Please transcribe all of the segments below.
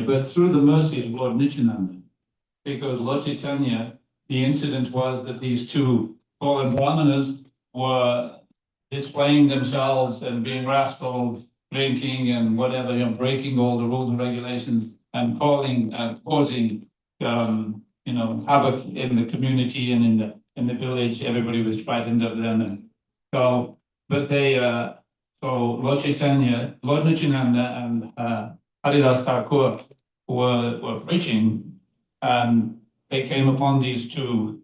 but through the mercy of Lord Nityananda. Because Lord Chaitanya, the incident was that these two fallen brahmanas were displaying themselves and being rascals, drinking and whatever, breaking all the rules and regulations and causing, havoc in the community and in the village. Everybody was frightened of them, and so. But so Lord Chaitanya, Lord Nityananda, and Haridas Thakur were preaching, and they came upon these two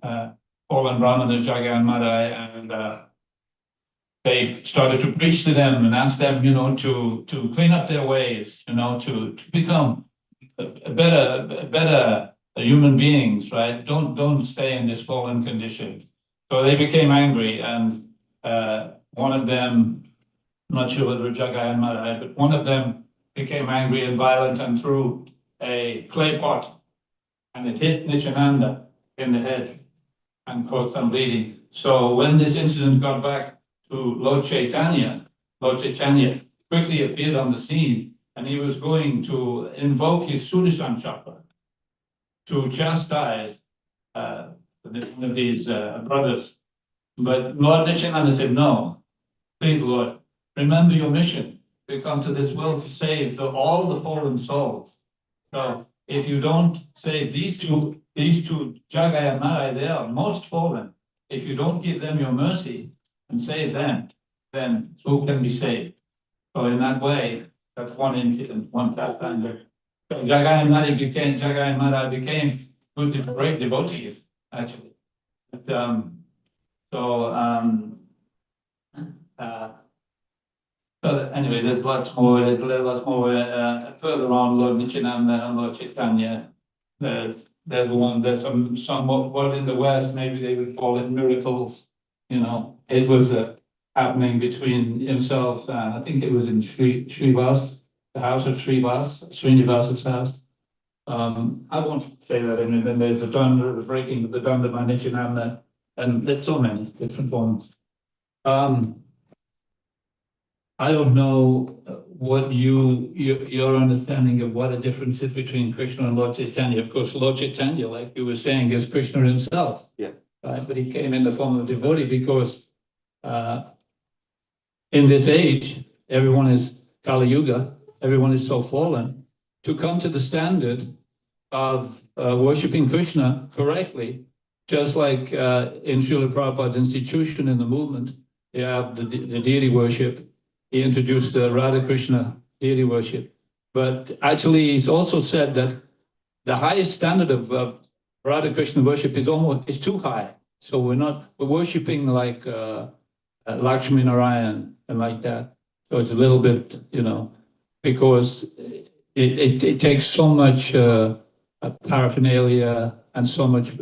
fallen brahmanas, Jagai and Madai, and they started to preach to them and ask them, to clean up their ways, to become a better human beings, right? Don't stay in this fallen condition. So they became angry, and one of them, I'm not sure whether Jagai and Madai, but one of them became angry and violent and threw a clay pot, and it hit Nityananda in the head and caused some bleeding. So when this incident got back to Lord Chaitanya quickly appeared on the scene, and he was going to invoke his Sudarshan chakra to chastise one of these brothers. But Lord Nityananda said, no, please, Lord, remember your mission. We come to this world to save all the fallen souls. So if you don't save these two Jagai and Madai, they are most fallen. If you don't give them your mercy and save them, then who can be saved? So in that way, that's one incident, one pathfinder. So Jagai and Madai became good, great devotees, actually. But, so anyway, there's lots more. There's lots more further on. Lord Nityananda and Lord Chaitanya. There's one. There's somewhat in the West. Maybe they would call it miracles. It was happening between himself and I think it was in Srivas, the house of Srinivasa's house. I won't say that. And then there's the Danda, the breaking of the Danda by Nityananda, and there's so many different ones. I don't know what your understanding of what a difference is between Krishna and Lord Chaitanya. Of course, Lord Chaitanya, like you were saying, is Krishna himself. Yeah. Right? But he came in the form of devotee because in this age, everyone is Kali Yuga, everyone is so fallen. To come to the standard of worshipping Krishna correctly, just like in Srila Prabhupada's institution in the movement, you have the deity worship. He introduced the Radha Krishna deity worship. But actually, he's also said that the highest standard of Radha Krishna worship is too high. So we're worshiping like Lakshmi Narayan and like that. So it's a little bit, because it takes so much paraphernalia and so much,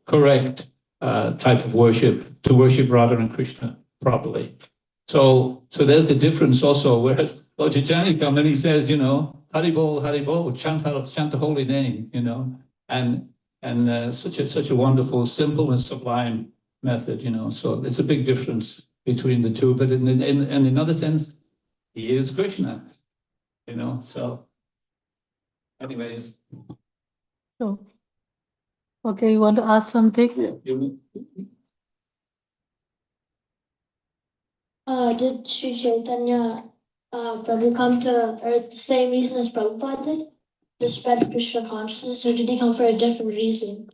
correct type of worship to worship Radha and Krishna properly. So there's the difference also. Whereas Lord Chaitanya comes and he says, Haribol, chant the holy name, and such a wonderful, simple and sublime method, So it's a big difference between the two. But in another sense, he is Krishna, So, anyways. So, okay, you want to ask something? Yeah. Did Sri Chaitanya Prabhu come to earth the same reason as Prabhupada did? To spread Krishna consciousness, or did he come for a different reason?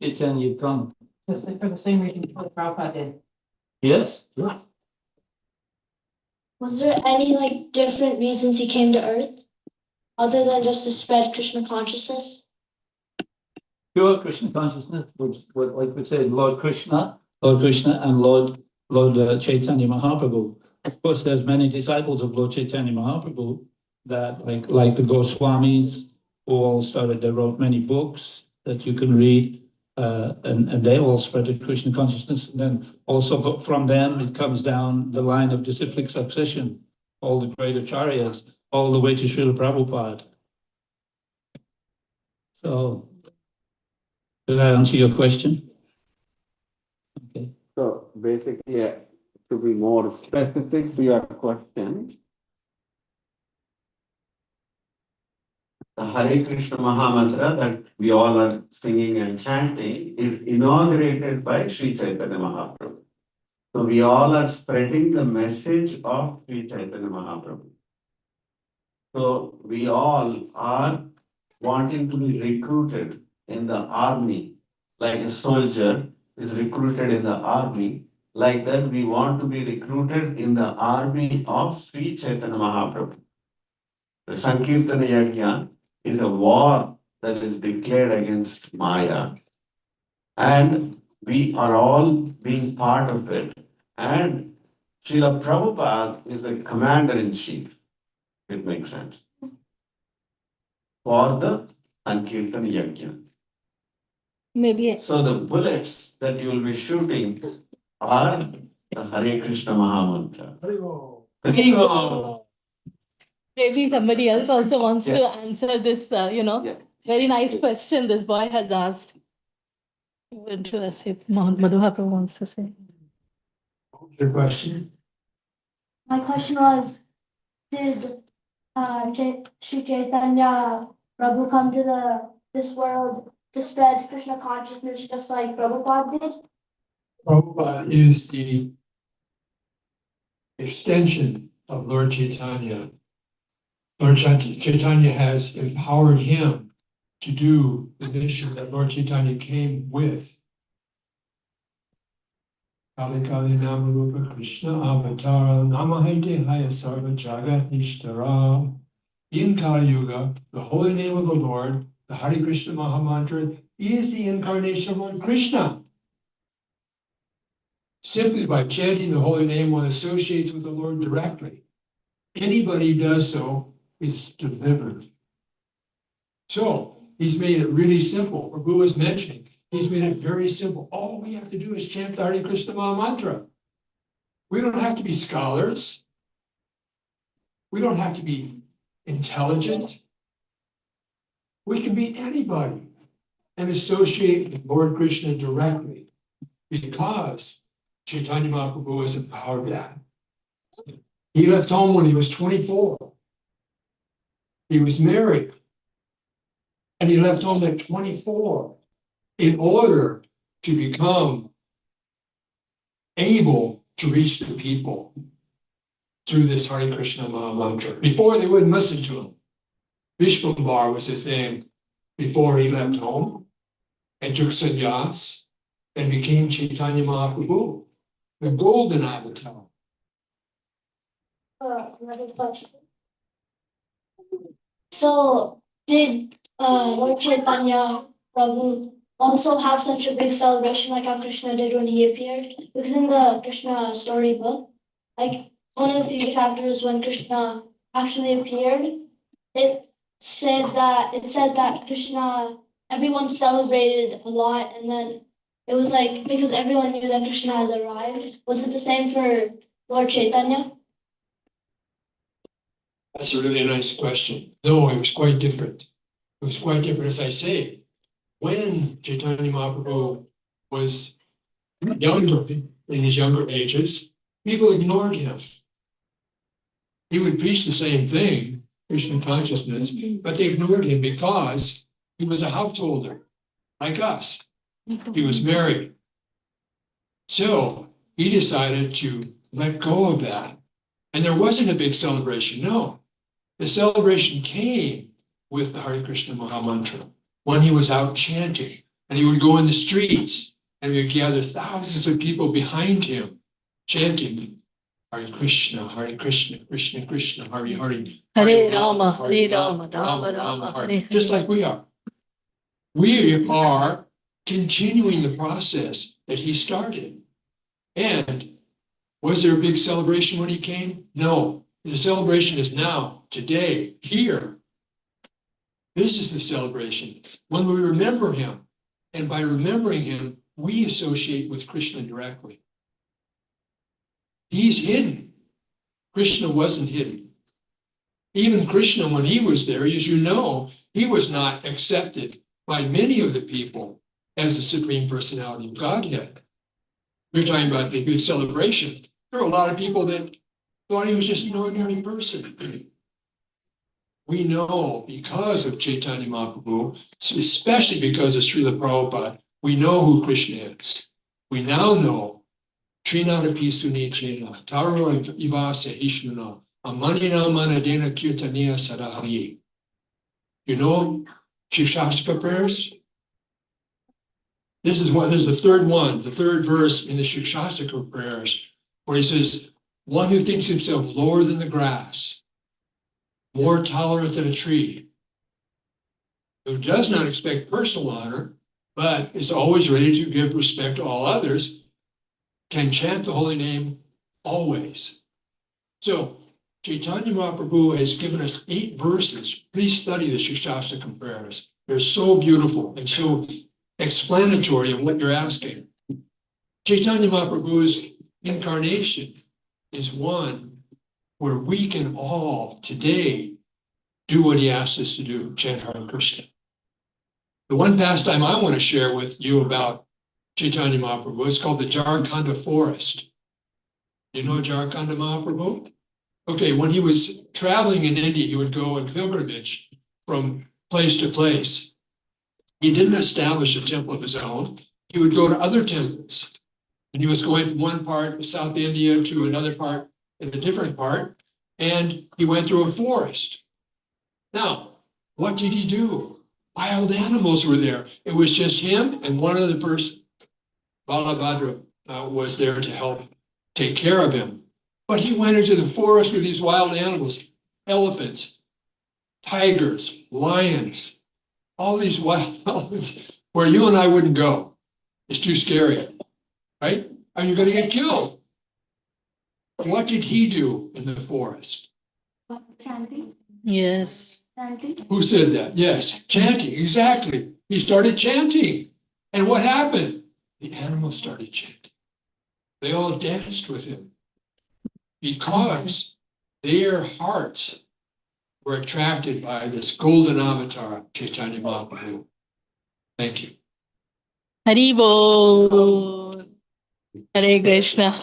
Chaitanya come. For the same reason Prabhupada did. Yes. Was there any different reasons he came to earth, other than just to spread Krishna consciousness? Pure Krishna consciousness, what like we said, Lord Krishna and Lord Chaitanya Mahaprabhu. Of course, there's many disciples of Lord Chaitanya Mahaprabhu that, like the Goswamis, who all they wrote many books that you can read, and they all spread the Krishna consciousness. And then also from them, it comes down the line of disciplic succession, all the great acharyas, all the way to Srila Prabhupada. So, did I answer your question? Okay. So basically, to be more specific to your question, the Hare Krishna Mahamantra that we all are singing and chanting is inaugurated by Sri Chaitanya Mahaprabhu. So we all are spreading the message of Sri Chaitanya Mahaprabhu. So we all are wanting to be recruited in the army, like a soldier is recruited in the army. Like that, we want to be recruited in the army of Sri Chaitanya Mahaprabhu. The Sankirtana Yajna is a war that is declared against Maya, and we are all being part of it. And Srila Prabhupada is the commander in chief. It makes sense. For the Sankirtana Yajna. Maybe, So the bullets that you will be shooting are the Hare Krishna Mahamantra. Haribo. maybe somebody else also wants to Yeah. answer this, Yeah. very nice question this boy has asked. You want to say, Madhuha Prabhu wants to say. Your question? My question was, did Sri Chaitanya Prabhu come to this world to spread Krishna consciousness just like Prabhupada did? Prabhupada is the extension of Lord Chaitanya. Lord Chaitanya has empowered him to do the mission that Lord Chaitanya came with. Kali Kali Namarupa Krishna Avatara Namahite Haya Sarva Jagat Nishtara. In Kali Yuga, the holy name of the Lord, the Hare Krishna Mahamantra, is the incarnation of Lord Krishna. Simply by chanting the holy name, one associates with the Lord directly. Anybody who does so is delivered. So he's made it really simple. Prabhu was mentioning, he's made it very simple. All we have to do is chant the Hare Krishna Mahamantra. We don't have to be scholars. We don't have to be intelligent. We can be anybody and associate with Lord Krishna directly because Chaitanya Mahaprabhu has empowered that. He left home when he was 24. He was married. And he left home at 24 in order to become able to reach the people through this Hare Krishna Mahamantra. Before, they wouldn't listen to him. Vishwambar was his name before he left home and took sannyas and became Chaitanya Mahaprabhu, the golden avatar. Another question. So, did Lord Chaitanya Prabhu also have such a big celebration like how Krishna did when he appeared? Because in the Krishna story book, like one of the few chapters when Krishna actually appeared, it said that Krishna, everyone celebrated a lot, and then it was like because everyone knew that Krishna has arrived. Was it the same for Lord Chaitanya? That's a really nice question. No, it was quite different. It was quite different, as I say. When Chaitanya Mahaprabhu was younger, in his younger ages, people ignored him. He would preach the same thing, Krishna consciousness, but they ignored him because he was a householder, like us. He was married. So he decided to let go of that. And there wasn't a big celebration, no. The celebration came with the Hare Krishna Mahamantra when he was out chanting. And he would go in the streets and he would gather thousands of people behind him chanting Hare Krishna, Krishna Krishna, Hare Hare. Hare Rama, Hare Rama, Rama Rama, Hare Hare. Just like we are. We are continuing the process that he started. And was there a big celebration when he came? No. The celebration is now, today, here. This is the celebration. When we remember him, and by remembering him, we associate with Krishna directly. He's hidden. Krishna wasn't hidden. Even Krishna, when he was there, as you know, he was not accepted by many of the people as the Supreme Personality of Godhead. We're talking about the big celebration. There were a lot of people that thought he was just an ordinary person. we know because of Chaitanya Mahaprabhu, especially because of Srila Prabhupada, we know who Krishna is. We now know Trinada Pisuni Chena, Taro Ivasa Ishnuna, Amanina Manadena Kirtaniya Sadahari. You know Shikshastika prayers? This is the third one, the third verse in the Shikshastika prayers, where he says, one who thinks himself lower than the grass, more tolerant than a tree, who does not expect personal honor, but is always ready to give respect to all others, can chant the holy name always. So Chaitanya Mahaprabhu has given us 8 verses. Please study the Shikshastika prayers. They're so beautiful and so explanatory of what you're asking. Chaitanya Mahaprabhu's incarnation is one where we can all today do what he asks us to do, chant Hare Krishna. The one pastime I want to share with you about Chaitanya Mahaprabhu is called the Jharkhanda forest. You know Jharkhanda Mahaprabhu? Okay, when he was traveling in India, he would go on pilgrimage from place to place. He didn't establish a temple of his own. He would go to other temples. And he was going from one part of South India to another part in a different part. And he went through a forest. Now, what did he do? Wild animals were there. It was just him and one other person. Balabhadra was there to help take care of him. But he went into the forest with these wild animals, elephants, tigers, lions, all these wild elephants where you and I wouldn't go. It's too scary, right? Are you going to get killed? What did he do in the forest? Chanting. Yes. Chanting. Who said that? Yes, chanting, exactly. He started chanting. And what happened? The animals started chanting. They all danced with him because their hearts were attracted by this golden avatar, Chaitanya Mahaprabhu. Thank you. Hari Bol. Hare Krishna.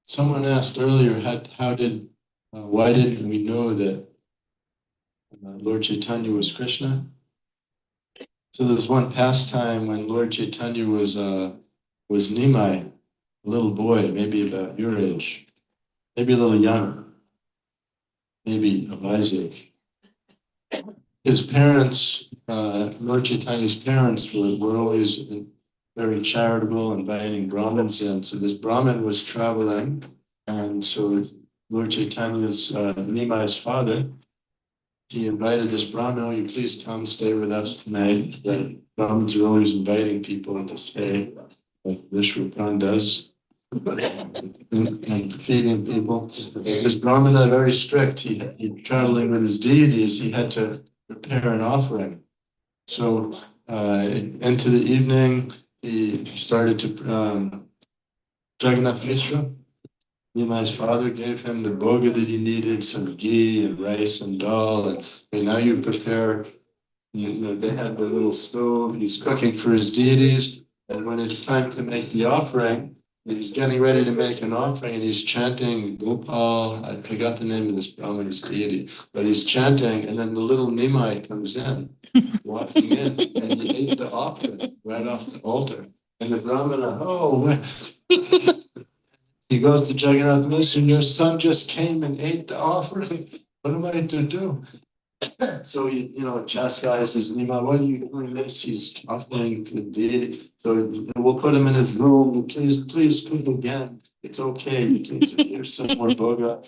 Someone asked earlier, why didn't we know that Lord Chaitanya was Krishna? So there's one pastime when Lord Chaitanya was Nimai, a little boy, maybe about your age, maybe a little younger, maybe of Isaac. His parents, Lord Chaitanya's parents were always very charitable, inviting Brahmins in. So this Brahmin was traveling, and so Lord Chaitanya's Nimai's father, he invited this Brahmin, "Oh, you please come stay with us tonight." The Brahmins are always inviting people to stay, like Viswa Prana does, and feeding people. This Brahmin is very strict. He traveling with his deities, he had to prepare an offering. So into the evening, he started to Jagannath Mishra, Nimai's father, gave him the bhoga that he needed, some ghee and rice and dal, and now you prepare, they had the little stove, he's cooking for his deities, and when it's time to make the offering, he's getting ready to make an offering, and he's chanting Gopal, I forgot the name of this Brahman's deity, but he's chanting, and then the little Nimai comes in, walking in, and he ate the offering right off the altar. And the Brahmana, he goes to Jagannath Mishra, your son just came and ate the offering. What am I to do? So he, chastises Nimai, why are you doing this? He's offering to the deity. So we'll put him in his room. Please cook again. It's okay. Please, here's some more bhoga.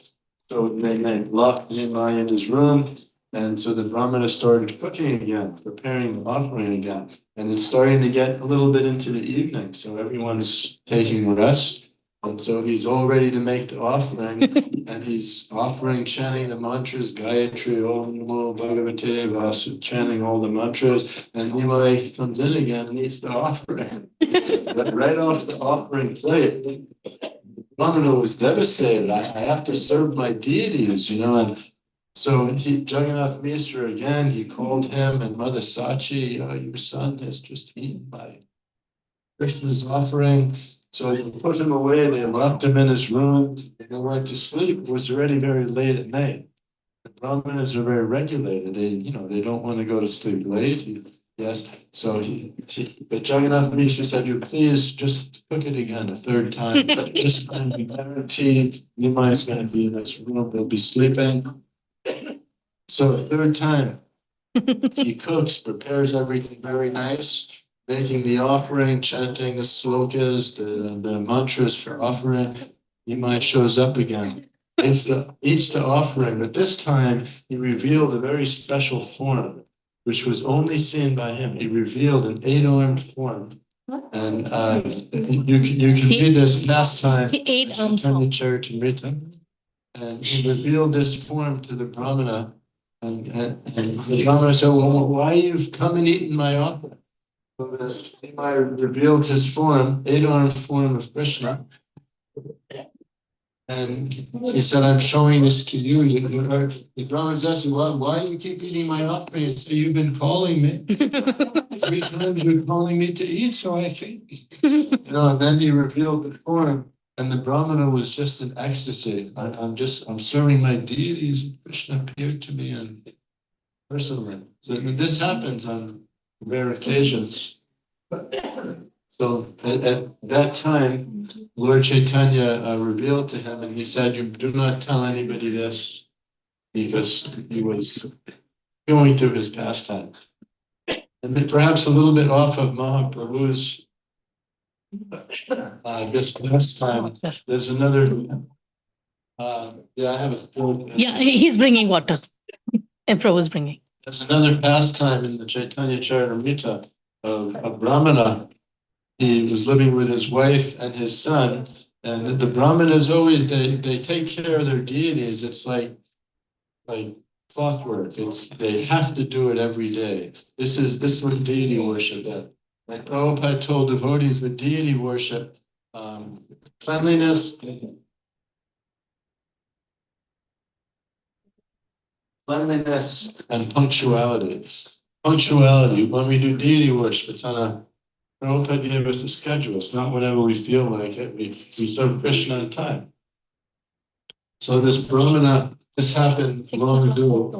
So they locked Nimai in his room. And so the Brahmana started cooking again, preparing the offering again. And it's starting to get a little bit into the evening. So everyone's taking rest. And so he's all ready to make the offering. And he's offering, chanting the mantras, Gayatri, Om Namo Bhagavate Vasu, chanting all the mantras. And Nimai comes in again and eats the offering. But right off the offering plate, Brahmana was devastated. I have to serve my deities, and so Jagannath Mishra again, he called him and Mother Sachi, your son has just eaten my Krishna's offering. So they put him away, they locked him in his room, and they went to sleep. It was already very late at night. The Brahmanas are very regulated. They don't want to go to sleep late. Yes, but Jagannath Mishra said, you please just cook it again a third time. This time we guarantee Nimai is going to be in this room, they'll be sleeping. So a third time, he cooks, prepares everything very nice, making the offering, chanting the slokas, the mantras for offering. Nimai shows up again. Eats the offering, but this time he revealed a very special form, which was only seen by him. He revealed an 8-armed form. And you can read this pastime in Chaitanya Charitamrita. And he revealed this form to the Brahmana. And the Brahmana said, well, why you've come and eaten my offering? So Nimai revealed his form, 8-armed form of Krishna. And he said, I'm showing this to you. The Brahmins asked him, why do you keep eating my offering? He said, you've been calling me. 3 times you're calling me to eat, so I came. And then he revealed the form, and the Brahmana was just in ecstasy. I'm serving my deities. Krishna appeared to me and personally. So this happens on rare occasions. So at that time, Lord Chaitanya revealed to him, and he said, you do not tell anybody this, because he was going through his pastime. And then perhaps a little bit off of Mahaprabhu's this pastime, there's another, I have a third. Yeah, he's bringing water. And Prabhu's bringing. There's another pastime in the Chaitanya Charitamrita of a Brahmana. He was living with his wife and his son, and the Brahmanas always they take care of their deities. It's like clockwork. They have to do it every day. This is what deity worship is. Like Prabhupada told devotees with deity worship, cleanliness and punctuality. Punctuality. When we do deity worship, it's on a Prabhupada gave us a schedule. It's not whenever we feel like it. We serve Krishna on time. So this Brahmana, this happened long ago.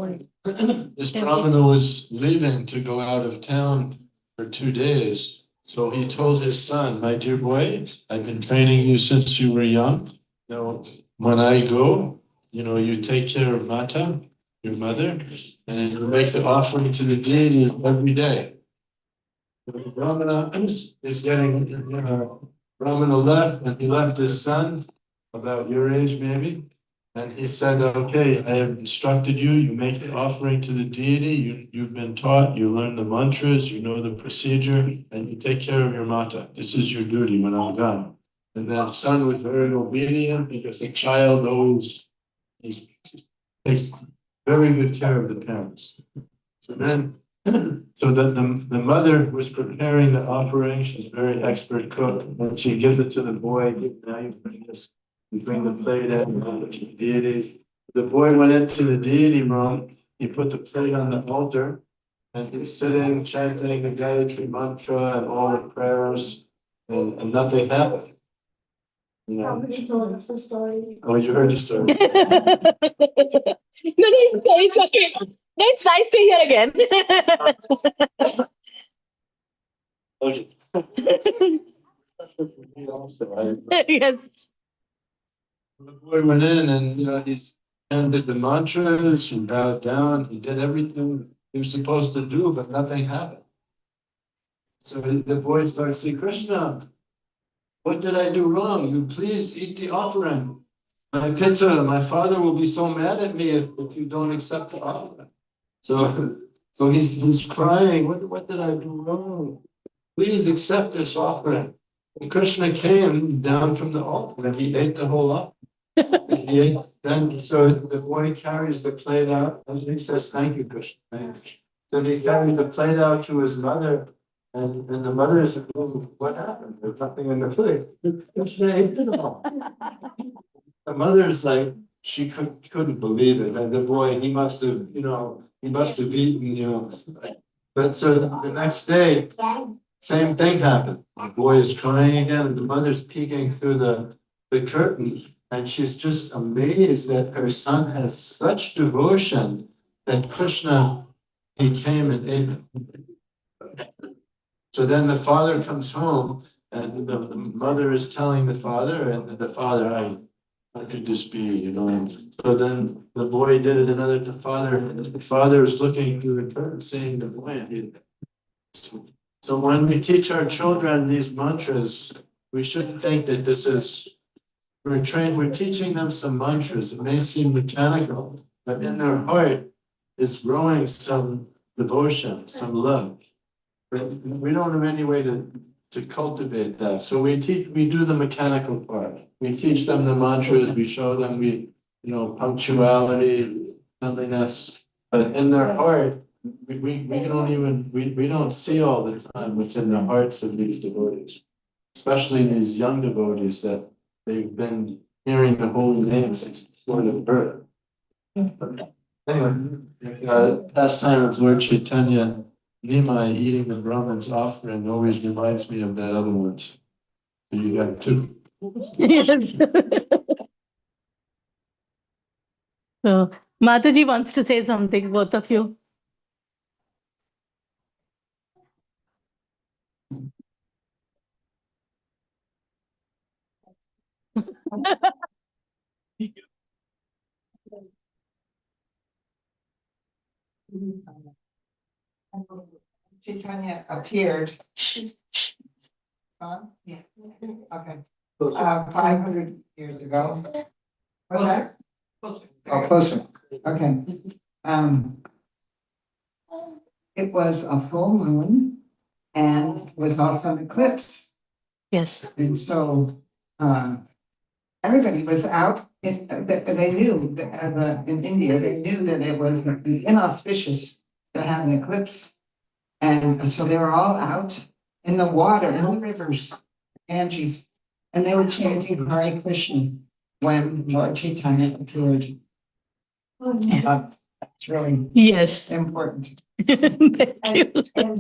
This Brahmana was leaving to go out of town for 2 days. So he told his son, my dear boy, I've been training you since you were young. When I go, you take care of Mata, your mother, and you make the offering to the deity every day. The Brahmana is getting, Brahmana left, and he left his son, about your age maybe, and he said, okay, I have instructed you, you make the offering to the deity, you've been taught, you learn the mantras, you know the procedure, and you take care of your mata. This is your duty when I'm gone. And that son was very obedient, because the child always takes very good care of the parents. So then, the mother was preparing the offering. She's a very expert cook, and she gives it to the boy. Now you bring this, you bring the plate in, you give it to the deity. The boy went into the deity room. He put the plate on the altar, and he's sitting, chanting the Gayatri mantra and all the prayers, and nothing happened. Probably told us the story. Oh, you heard the story. No, it's okay. No, it's nice to hear again. Yes. The boy went in and, he chanted the mantras, he bowed down, he did everything he was supposed to do, but nothing happened. So the boy starts saying, Krishna, what did I do wrong? You please eat the offering. My pitta, my father will be so mad at me if you don't accept the offering. So he's crying, what did I do wrong? Please accept this offering. And Krishna came down from the altar and he ate the whole offering. So the boy carries the plate out and he says, thank you, Krishna. Then he carries the plate out to his mother, and the mother said, what happened? There's nothing in the plate. Krishna ate it all. The mother is like, she couldn't believe it. And the boy, he must have eaten, But so the next day, Same thing happened. The boy is crying again, and the mother's peeking through the curtain, and she's just amazed that her son has such devotion that Krishna, he came and ate. So then the father comes home, and the mother is telling the father, and the father, how could this be, you know? And so then the boy did it another to father, and the father is looking through the curtain, seeing the boy, and he. So when we teach our children these mantras, we shouldn't think that this is, we're teaching them some mantras. It may seem mechanical, but in their heart is growing some devotion, some love. But we don't have any way to cultivate that. So we do the mechanical part. We teach them the mantras, we show them punctuality, cleanliness, but in their heart, we don't see all the time what's in the hearts of these devotees, especially these young devotees that they've been hearing the holy name since before the birth. Anyway, pastime of Lord Chaitanya, Nimai eating the Brahman's offering always reminds me of that other one. So you got two. Yes. So Mataji wants to say something, both of you. Chaitanya appeared. Yeah. Okay. 500 years ago. What's that? Oh, closer. Okay. It was a full moon and was also an eclipse. Yes. And so everybody was out. They knew that in India, they knew that it was inauspicious to have an eclipse. And so they were all out in the water, in the rivers, Ganges, and they were chanting Hare Krishna when Lord Chaitanya appeared. That's really Yes. important. Thank you. And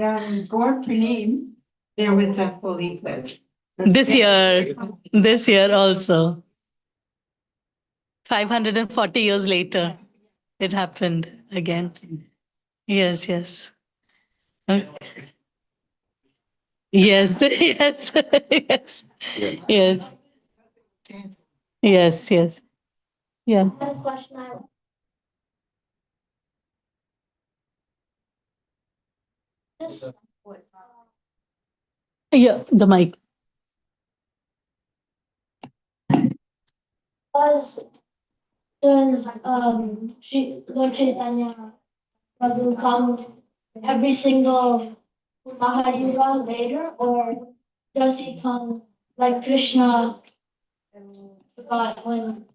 Gaura Purnima, there was a full eclipse. This year also. 540 years later, it happened again. Yes, yes. Yes, yes, yes, yes, yes, yes. Yeah. I have a question. This Yeah, the mic. does Lord Chaitanya Prabhu come every single Mahayuga later, or does he come like Krishna forgot when?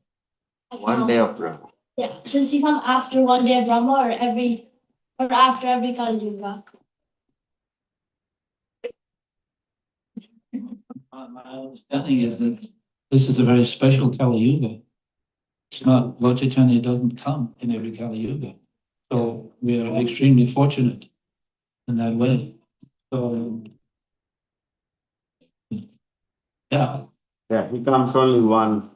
One day of Brahma. Yeah, does he come after one day of Brahma or after every Kali Yuga? My understanding is that this is a very special Kali Yuga. It's not, Lord Chaitanya doesn't come in every Kali Yuga. So we are extremely fortunate in that way. So, yeah, Yeah, he comes only one.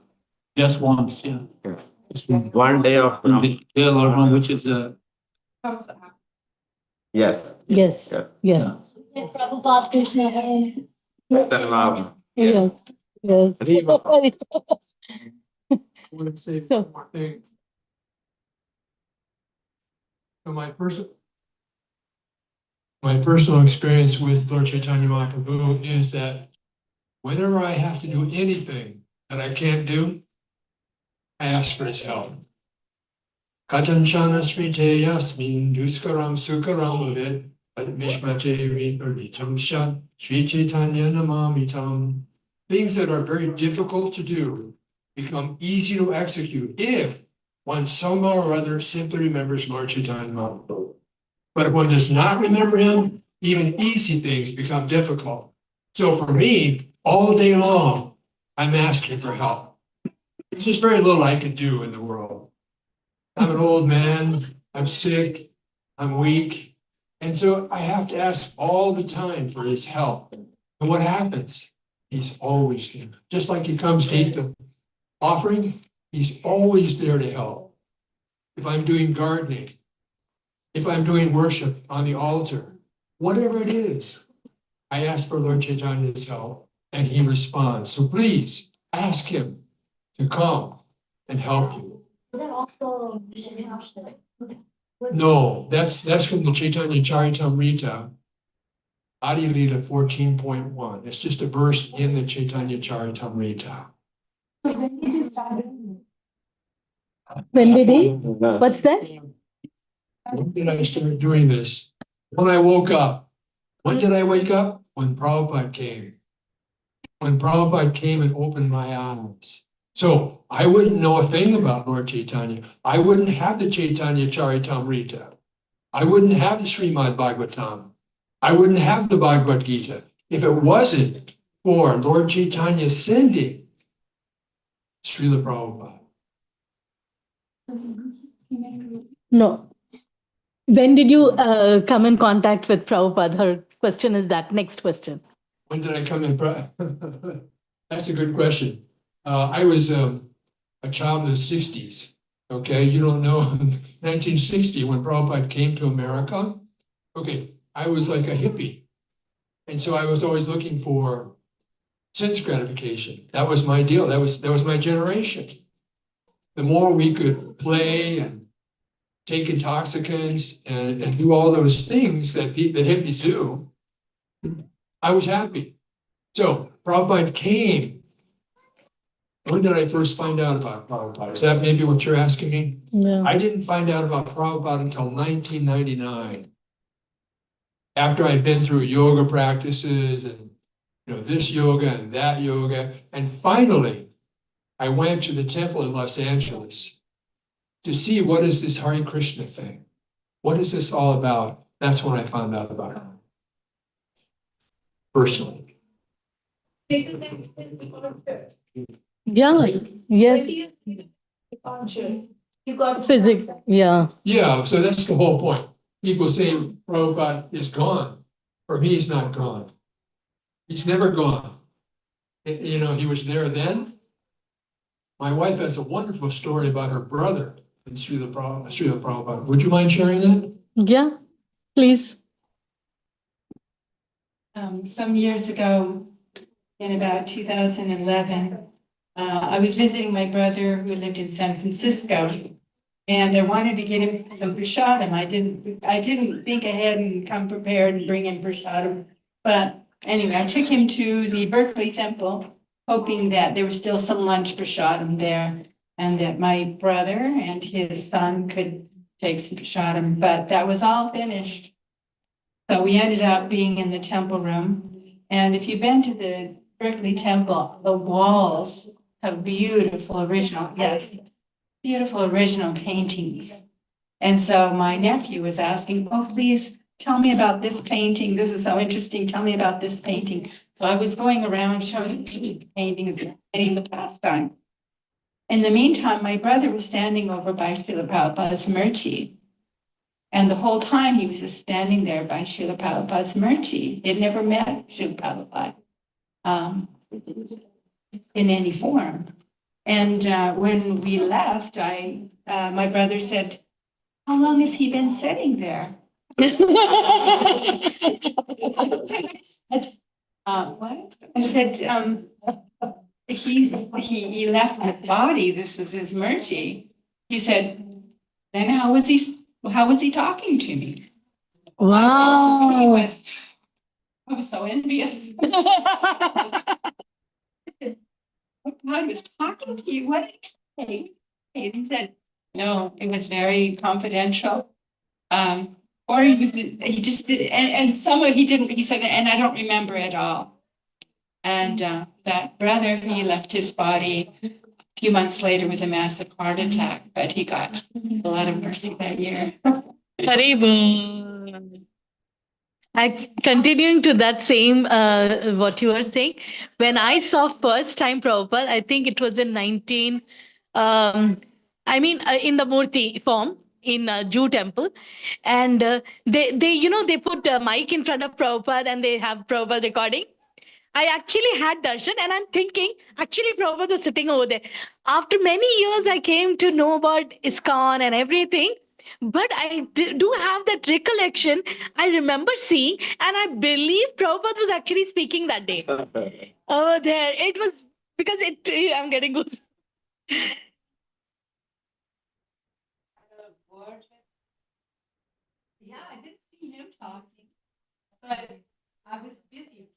just once, yeah. Yeah. Just one. One day of Brahma. The Lord Brahma, which is Yes. Yes, Yeah. yes, Prabhupada Krishna. Chaitanya. yes, yes. Riva. I want to say So- one more thing. So my personal experience with Lord Chaitanya Mahaprabhu is that whenever I have to do anything that I can't do, I ask for his help. Katanchana smrite yasmin duskaram sukaram avid admishmate viparnitam shat Sri Chaitanya namamitam. Things that are very difficult to do become easy to execute if one somehow or other simply remembers Lord Chaitanya Mahaprabhu. But if one does not remember him, even easy things become difficult. So for me, all day long, I'm asking for help. There's just very little I can do in the world. I'm an old man, I'm sick, I'm weak, And so I have to ask all the time for his help. And what happens? He's always there. Just like he comes to eat the offering, he's always there to help. If I'm doing gardening, if I'm doing worship on the altar, whatever it is, I ask for Lord Chaitanya's help and he responds. So please ask him to come and help you. Is that also? No, that's from the Chaitanya Charitamrita, Adi Lila 14.1. It's just a verse in the Chaitanya Charitamrita. When did he? What's that? When did I start doing this? When I woke up. When did I wake up? When Prabhupada came. When Prabhupada came and opened my eyes. So I wouldn't know a thing about Lord Chaitanya. I wouldn't have the Chaitanya Charitamrita. I wouldn't have the Srimad Bhagavatam. I wouldn't have the Bhagavad Gita if it wasn't for Lord Chaitanya sending Srila Prabhupada. No. When did you come in contact with Prabhupada? Her question is that. Next question. When did I come in? That's a good question. I was a child of the 60s. Okay, you don't know 1960 when Prabhupada came to America. Okay, I was like a hippie. And so I was always looking for sense gratification. That was my deal. That was my generation. The more we could play and take intoxicants and do all those things that hippies do, I was happy. So Prabhupada came. When did I first find out about Prabhupada? Is that maybe what you're asking me? Yeah. I didn't find out about Prabhupada until 1999. After I'd been through yoga practices and this yoga and that yoga. And finally, I went to the temple in Los Angeles to see what is this Hare Krishna thing? What is this all about? That's when I found out about it. Personally. Yeah. Yes. You got Physics. Yeah. Yeah, so that's the whole point. People say Prabhupada is gone. For me, he's not gone. He's never gone. He was there then. My wife has a wonderful story about her brother and Srila Prabhupada. Would you mind sharing that? Yeah. Please. Some years ago, in about 2011, I was visiting my brother who lived in San Francisco, and I wanted to get him some prasadam. I didn't think ahead and come prepared and bring him prasadam. But anyway, I took him to the Berkeley Temple, hoping that there was still some lunch prasadam there, and that my brother and his son could take some prasadam. But that was all finished. So we ended up being in the temple room. And if you've been to the Berkeley Temple, the walls have beautiful original paintings. And so my nephew was asking, oh, please tell me about this painting. This is so interesting. Tell me about this painting. So I was going around showing paintings and getting the pastime. In the meantime, my brother was standing over by Srila Prabhupada's Murti. And the whole time he was just standing there by Srila Prabhupada's Murti. He'd never met Srila Prabhupada in any form. And when we left, my brother said, how long has he been sitting there? What? I said, he left the body. This is his Murti. He said, then how was he talking to me? Wow. I was so envious. God was talking to you. What did he say? He said, no, it was very confidential. Or he just did, and some of he didn't, he said, and I don't remember at all. And that brother, he left his body a few months later with a massive heart attack, but he got a lot of mercy that year. Haribo. Continuing to that same, what you were saying, when I saw first time Prabhupada, I think it was in in the Murti form. in a Jew temple, and they put a mic in front of Prabhupada and they have Prabhupada recording. I actually had darshan, and I'm thinking, actually, Prabhupada was sitting over there. After many years, I came to know about ISKCON and everything, but I do have that recollection. I remember seeing, and I believe Prabhupada was actually speaking that day. Over there, it was because I'm getting goosebumps. Yeah, I didn't see him talking, but I was busy,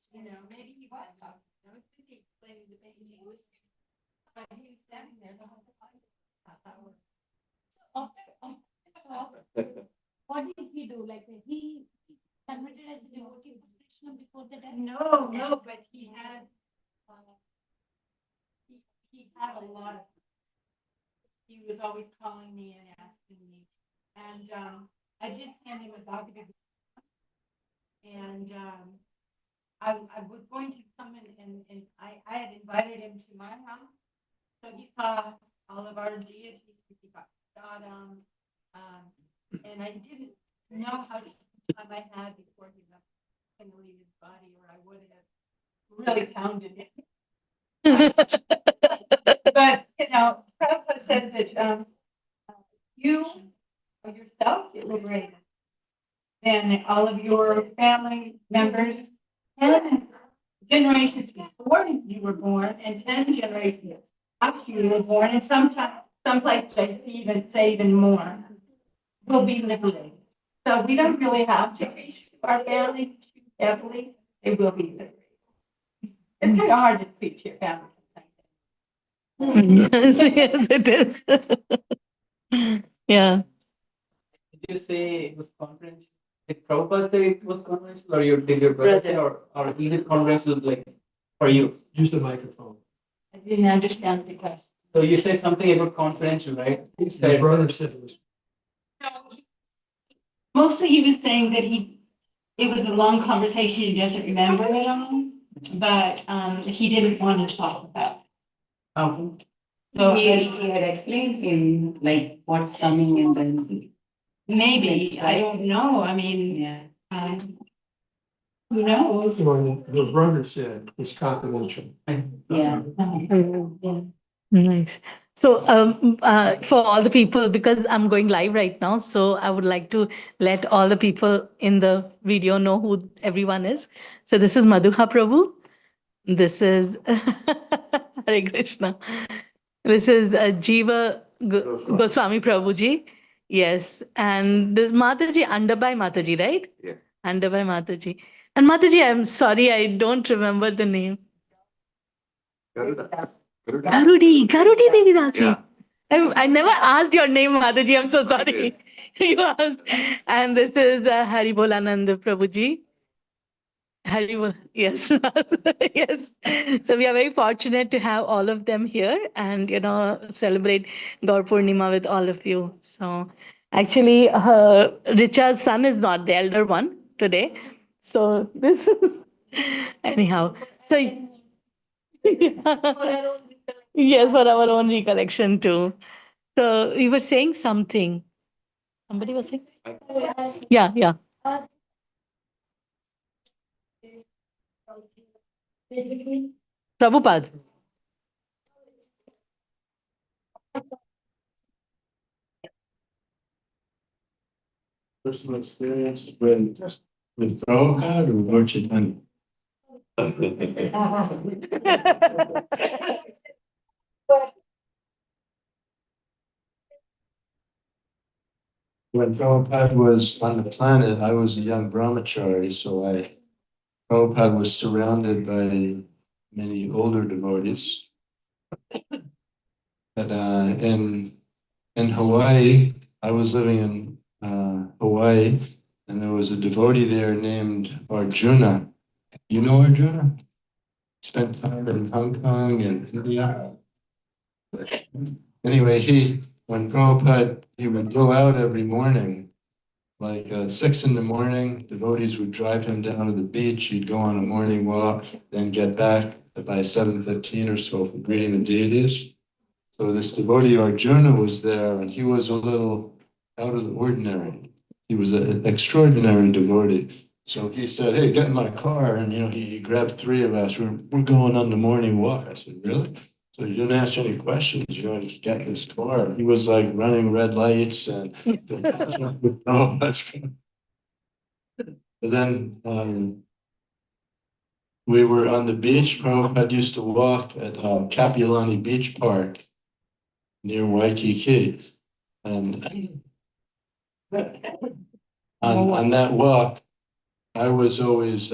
maybe he was talking. I was busy explaining the painting. But he was standing there the whole time. What did he do? Like he converted as a devotee of Krishna before the death? No, but he had a lot of, he was always calling me and asking me. And I did send him a document. And I was going to come and I had invited him to my house. So he saw all of our deities, he got Adam, and I didn't know how much time I had before he left and leave his body, or I would have really pounded him. But Prabhupada said that you yourself get liberated, then all of your family members, 10 generations before you were born, and 10 generations after you were born, and sometimes, someplace they say even more, will be liberated. So we don't really have to reach our family too heavily. They will be liberated. It's kind of hard to preach your family. Yes, yes, it is. Yeah. Did you say it was confidential? Did Prabhupada say it was confidential, or did your brother say, or is it confidential like for you? Use the microphone. I didn't understand the question. So you said something about confidential, right? You Your said, brother said it was. Mostly he was saying that it was a long conversation, he doesn't remember it all, but he didn't want to talk about it. oh, So He had explained him like what's coming and then, maybe, I don't know, I mean, yeah. who knows? Your brother said it's confidential. Yeah. Nice. So, for all the people, because I'm going live right now, so I would like to let all the people in the video know who everyone is. So this is Madhuha Prabhu. This is Hare Krishna. This is Jiva Goswami Prabhu ji. Yes, and the Mataji, Andabai Mataji, right? Yeah. Andabai Mataji. And Mataji, I'm sorry, I don't remember the name. Garudi Devi Dasi. Yeah. I never asked your name, Mataji. I'm so sorry. You asked. And this is Hari Bolananda Prabhu ji. Yes. Yes. So we are very fortunate to have all of them here and, celebrate Gaura Purnima with all of you. So actually, Richa's son is not the elder one today. So this, anyhow. So, yes, for our own recollection too. So we were saying something. Somebody was saying? Yeah. Prabhupada. Personal experience with Prabhupada or Lord Chaitanya? When Prabhupada was on the planet, I was a young brahmachari, so Prabhupada was surrounded by many older devotees. But in Hawaii, I was living in Hawaii, and there was a devotee there named Arjuna. You know Arjuna? Spent time in Hong Kong and India. Anyway, when Prabhupada, he would go out every morning, like 6 a.m, devotees would drive him down to the beach. He'd go on a morning walk, then get back by 7:15 or so for greeting the deities. So this devotee Arjuna was there, and he was a little out of the ordinary. He was an extraordinary devotee. So he said, "Hey, get in my car." And, he grabbed three of us. We're going on the morning walk. I said, "Really?" So you didn't ask any questions. Just get in his car. He was like running red lights and, oh, that's good. And then, we were on the beach. Prabhupada used to walk at Kapilani Beach Park near Waikiki. And on that walk, I was always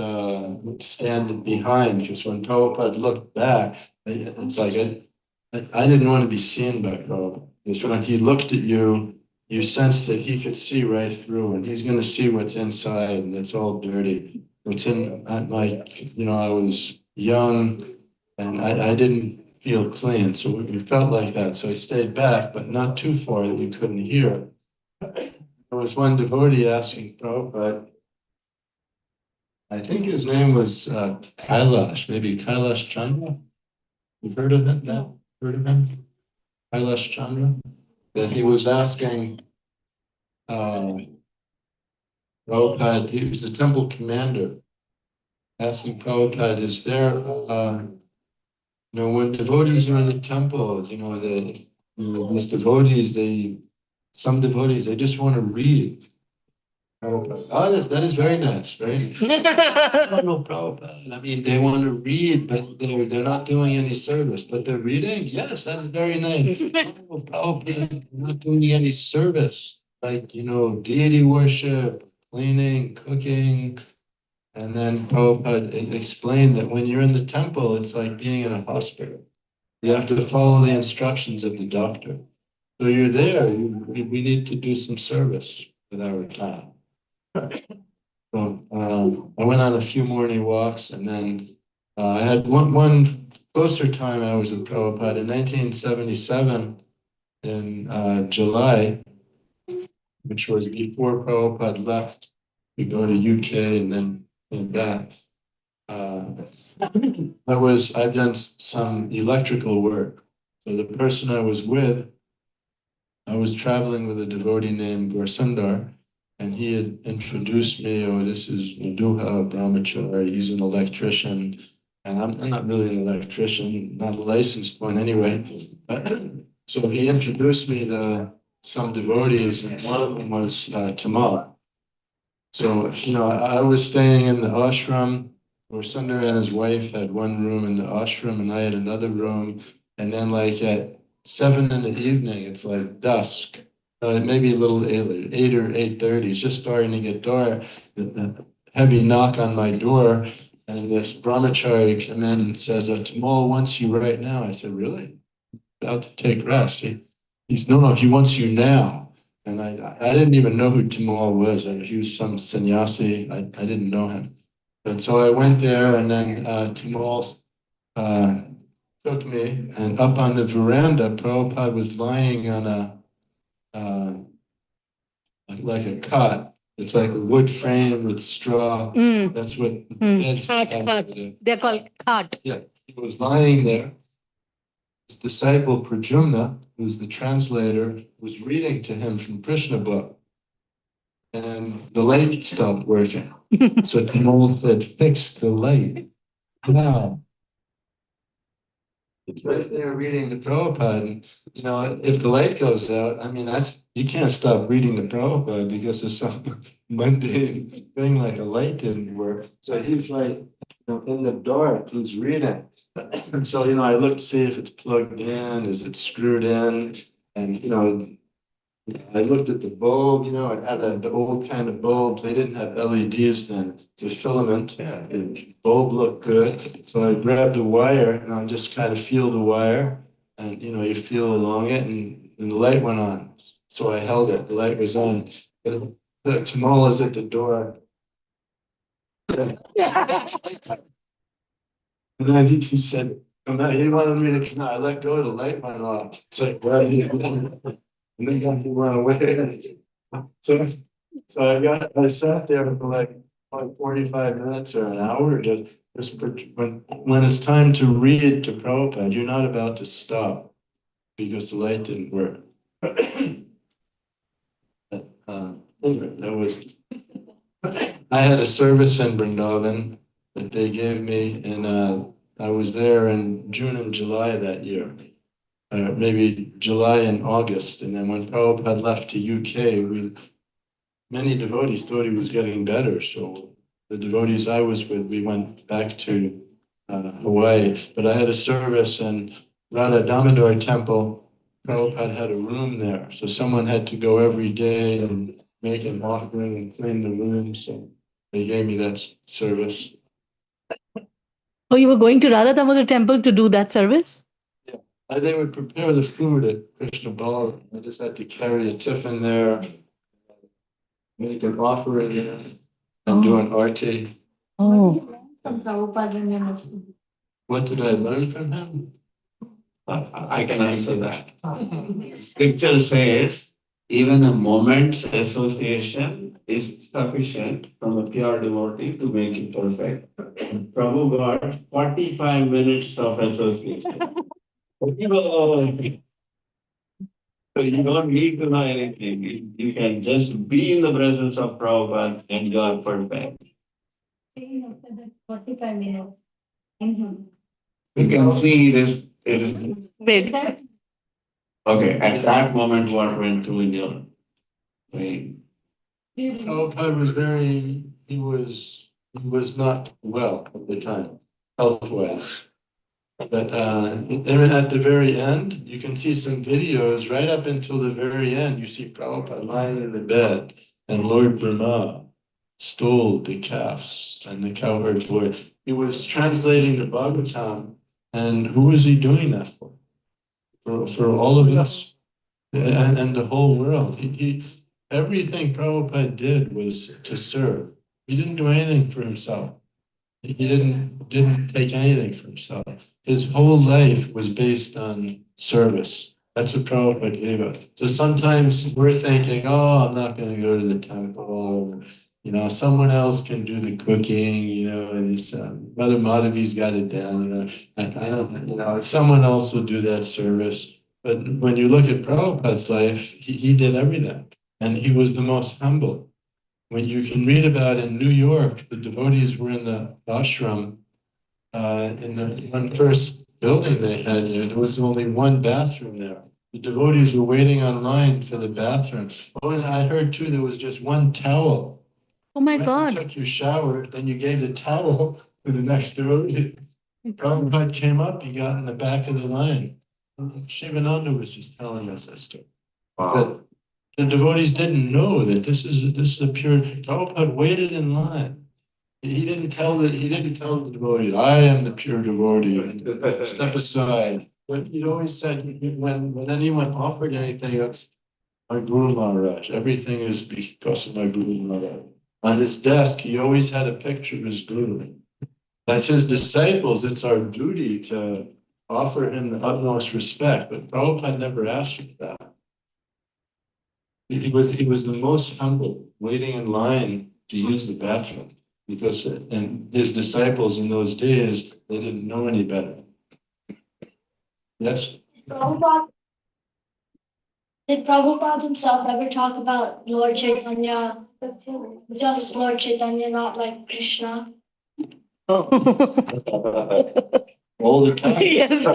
standing behind, because when Prabhupada looked back, it's like I didn't want to be seen by Prabhupada. Because when he looked at you, you sensed that he could see right through, and he's going to see what's inside, and it's all dirty. What's in I was young, and I didn't feel clean, so we felt like that. So I stayed back, but not too far that you couldn't hear. There was one devotee asking Prabhupada, I think his name was Kailash, maybe Kailash Chandra. You've heard of it now? Heard of him? Kailash Chandra? That he was asking Prabhupada, he was the temple commander, asking Prabhupada, is there, when devotees are in the temple, these devotees, some devotees, they just want to read. Prabhupada. Oh, that is very nice, right? No, Prabhupada. I mean, they want to read, but they're not doing any service. But they're reading? Yes, that's very nice. Oh, Prabhupada, they're not doing any service. Like, deity worship, cleaning, cooking. And then Prabhupada explained that when you're in the temple, it's like being in a hospital. You have to follow the instructions of the doctor. So you're there, we need to do some service with our time. So I went on a few morning walks, and then I had one closer time I was with Prabhupada in 1977 in July, which was before Prabhupada left to go to UK and then came back. I've done some electrical work. So the person I was with, I was traveling with a devotee named Gorsundar, and he had introduced me, this is Madhuha Brahmachari, he's an electrician, and I'm not really an electrician, not a licensed one anyway. So he introduced me to some devotees, and one of them was Tamal. So, I was staying in the ashram, where Sundar and his wife had one room in the ashram, and I had another room. And then like at 7 in the evening, it's like dusk, maybe a little earlier, 8 or 8:30. It's just starting to get dark. The heavy knock on my door, and this brahmachari came in and says, Tamal wants you right now. I said, really? About to take rest. He's, no, he wants you now. And I didn't even know who Tamal was. He was some sannyasi. I didn't know him. And so I went there, and then Tamal took me, and up on the veranda, Prabhupada was lying on like a cot. It's like a wood frame with straw. That's what beds Cart. They're called cart. Yeah, he was lying there. His disciple Pradyumna, who's the translator, was reading to him from Krishna book. And the light stopped working. So Tamal said, fix the light. Now, if they're reading the Prabhupada, and, if the light goes out, I mean, you can't stop reading the Prabhupada because of some mundane thing like a light didn't work. So he's like, in the dark, he's reading. So, I looked to see if it's plugged in, is it screwed in? And, I looked at the bulb, it had the old kind of bulbs. They didn't have LEDs then, it was filament. The bulb looked good. So I grabbed the wire, and I just kind of feel the wire, and you feel along it, and the light went on. So I held it, the light was on. The Tamal is at the door. And then he said, come out. He wanted me to come out. I let go, the light went off. It's like, well, and then he went away. So I sat there for like 45 minutes or an hour. Just when it's time to read to Prabhupada, you're not about to stop because the light didn't work. That was, I had a service in Vrindavan that they gave me, and I was there in June and July that year. Maybe July and August, and then when Prabhupada left to UK, many devotees thought he was getting better, so the devotees I was with, we went back to Hawaii. But I had a service in Radha Damodar Temple. Prabhupada had a room there, so someone had to go every day and make an offering and clean the room, so they gave me that service. Oh, you were going to Radha Damodar temple to do that service? They would prepare the food at Krishna Ball. I just had to carry a tiffin there, make an offering there, and do an arti. Oh. What did I learn from him? I can answer that. Scripture says, even a moment's association is sufficient from a pure devotee to make it perfect. Prabhu got 45 minutes of association. So you don't need to know anything. You can just be in the presence of Prabhupada and you are perfect. 45 minutes. You can see it is Great. okay. At that moment, what went through in your brain? Prabhupada was he was not well at the time, health-wise. But even at the very end, you can see some videos right up until the very end. You see Prabhupada lying in the bed, and Lord Brahma stole the calves and the cowherd's boy. He was translating the Bhagavatam, and who was he doing that for? For all of us and the whole world. Everything Prabhupada did was to serve. He didn't do anything for himself. He didn't take anything for himself. His whole life was based on service. That's what Prabhupada gave us. So sometimes we're thinking, oh, I'm not going to go to the temple. You know, someone else can do the cooking. You know, and Mother Madhavi's got it down. I don't, you know, someone else will do that service. But when you look at Prabhupada's life, he did everything, and he was the most humble. When you can read about in New York, the devotees were in the ashram, in the one first building they had there. There was only one bathroom there. The devotees were waiting online for the bathroom. Oh, and I heard too, there was just one towel. Oh my When God. you took your shower, then you gave the towel to the next devotee. Prabhupada came up, he got in the back of the line. Shivananda was just telling us that story. But the devotees didn't know that this is a pure. Prabhupada waited in line. He didn't tell the devotee, I am the pure devotee. Step aside. But he always said when anyone offered anything, it's my Guru Maharaj. Everything is because of my Guru Maharaj. On his desk, he always had a picture of his Guru. As his disciples, it's our duty to offer him the utmost respect. But Prabhupada never asked for that. He was the most humble, waiting in line to use the bathroom, because and his disciples in those days, they didn't know any better. Yes? Did Prabhupada himself ever talk about Lord Chaitanya, just Lord Chaitanya, not like Krishna? Oh. All the time. Yes.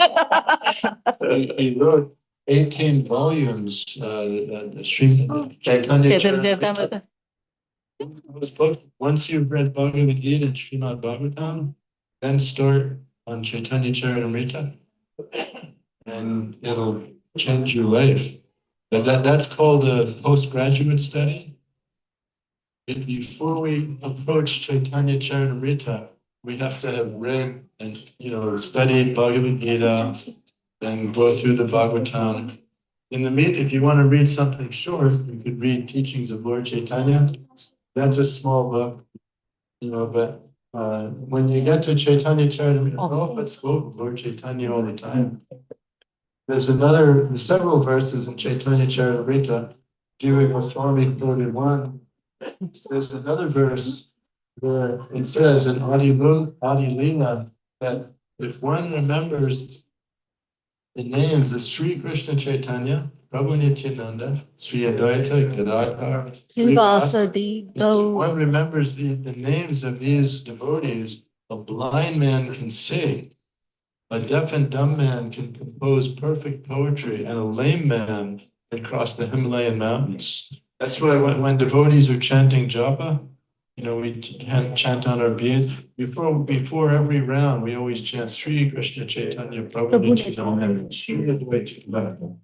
He wrote 18 volumes, the Sri Chaitanya Charitamrita. Those books, once you've read Bhagavad Gita and Srimad Bhagavatam, then start on Chaitanya Charitamrita, and it'll change your life. But that's called a postgraduate study. Before we approach Chaitanya Charitamrita, we have to have read and studied Bhagavad Gita, then go through the Bhagavatam. If you want to read something short, you could read Teachings of Lord Chaitanya. That's a small book, but when you get to Chaitanya Charitamrita, Prabhupada spoke of Lord Chaitanya all the time. There's several verses in Chaitanya Charitamrita, Jiva Goswami 31. There's another verse where it says in Adi Leela that if one remembers the names of Sri Krishna Chaitanya, Prabhu Nityananda, Sri Advaita, Gadadhar, Vasadi, one remembers the names of these devotees, a blind man can sing, a deaf and dumb man can compose perfect poetry, and a lame man can cross the Himalayan mountains. That's why when devotees are chanting japa, we chant on our beads. Before every round, we always chant Sri Krishna Chaitanya Prabhu Nityananda, Sri Advaita Gadadhar.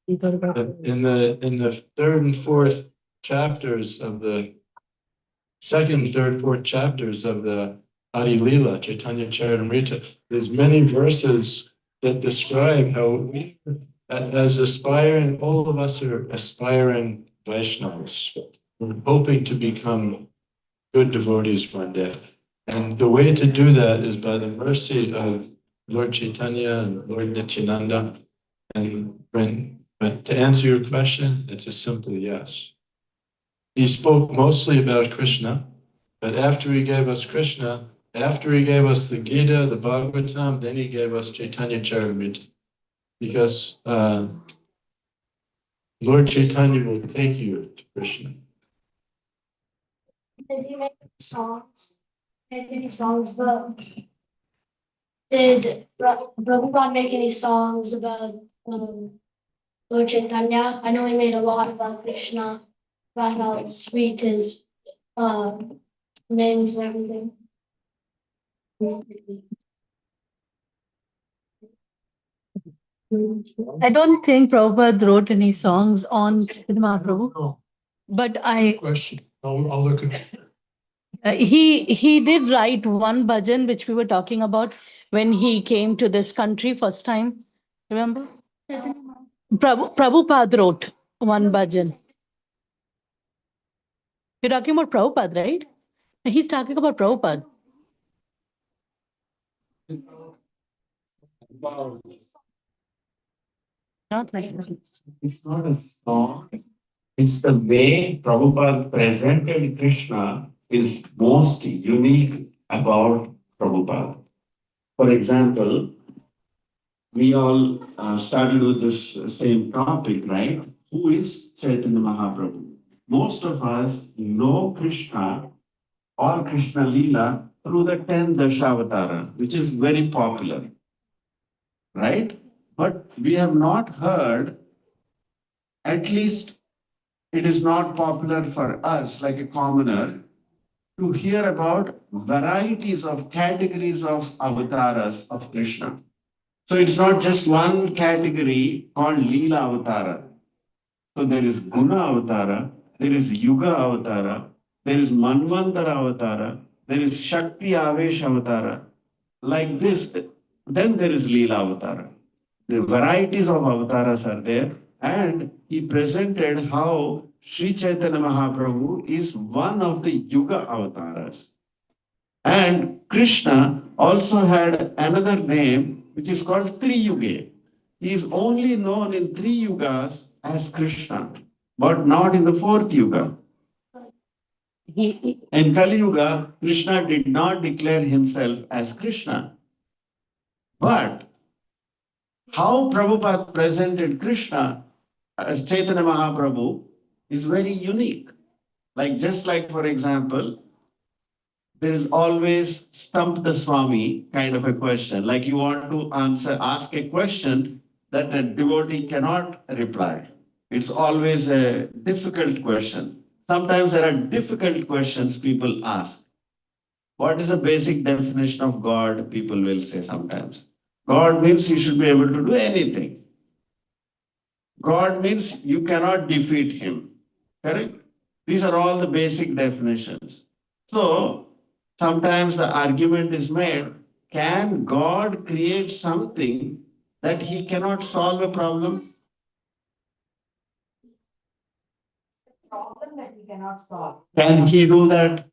In the third and fourth chapters of the second, third, fourth chapters of the Adi Leela, Chaitanya Charitamrita, there's many verses that describe how we, as aspiring, all of us are aspiring Vaishnavas. We're hoping to become good devotees one day. And the way to do that is by the mercy of Lord Chaitanya and Lord Nityananda. But to answer your question, it's a simple yes. He spoke mostly about Krishna, but after he gave us Krishna, after he gave us the Gita, the Bhagavatam, then he gave us Chaitanya Charitamrita. Because Lord Chaitanya will take you to Krishna. Did he make songs? Make any songs about? Did Prabhupada make any songs about Lord Chaitanya? I know he made a lot about Krishna, about how sweet his names and everything. I don't think Prabhupada wrote any songs on Mahaprabhu, but Question. I'll look at. he did write one bhajan which we were talking about when he came to this country first time. Remember? Prabhupada wrote one bhajan. You're talking about Prabhupada, right? He's talking about Prabhupada. Not like that. It's not a song. It's the way Prabhupada presented Krishna is most unique about Prabhupada. For example, we all started with this same topic, right? Who is Chaitanya Mahaprabhu? Most of us know Krishna or Krishna Leela through the 10 Dashavatara, which is very popular, right? But we have not heard, at least it is not popular for us, like a commoner, to hear about varieties of categories of avatars of Krishna. So it's not just one category called Leela Avatara. So there is Guna Avatara, there is Yuga Avatara, there is Manvantara Avatara, there is Shakti Avesh Avatara. Like this, then there is Leela Avatara. The varieties of avatars are there, and he presented how Sri Chaitanya Mahaprabhu is one of the Yuga avatars. And Krishna also had another name which is called Triyuga. He is only known in 3 yugas as Krishna, but not in the 4th yuga. In Kali Yuga, Krishna did not declare himself as Krishna. But how Prabhupada presented Krishna as Chaitanya Mahaprabhu is very unique. Just like, for example, there is always stump the Swami kind of a question. Like you want to ask a question that a devotee cannot reply. It's always a difficult question. Sometimes there are difficult questions people ask. What is the basic definition of God? People will say sometimes. God means you should be able to do anything. God means you cannot defeat him. Correct? These are all the basic definitions. So, sometimes the argument is made, can God create something that he cannot solve a problem? Problem that we cannot solve. Can he do that?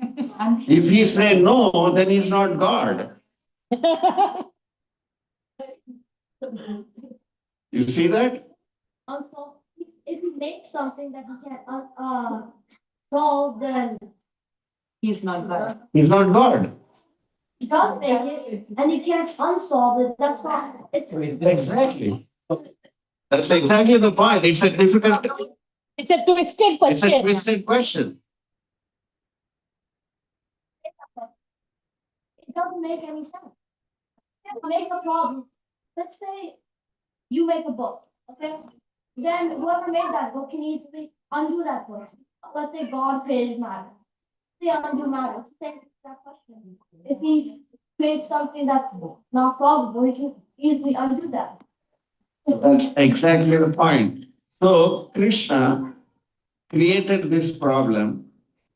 If he say no, then he's not God. You see that? Also, if he makes something that he can't solve, then He's not God. He's not God. You can't make it, and you can't unsolve it. That's not. Exactly. That's exactly the point. It's a difficult, It's a twisted it's a question. twisted question. It doesn't make any sense. Make a problem. Let's say you make a book, okay? Then whoever made that book can easily undo that book. Let's say God created matter. Say undo matter. Same that question. If he creates something that's not solvable, he can easily undo that. That's exactly the point. So Krishna created this problem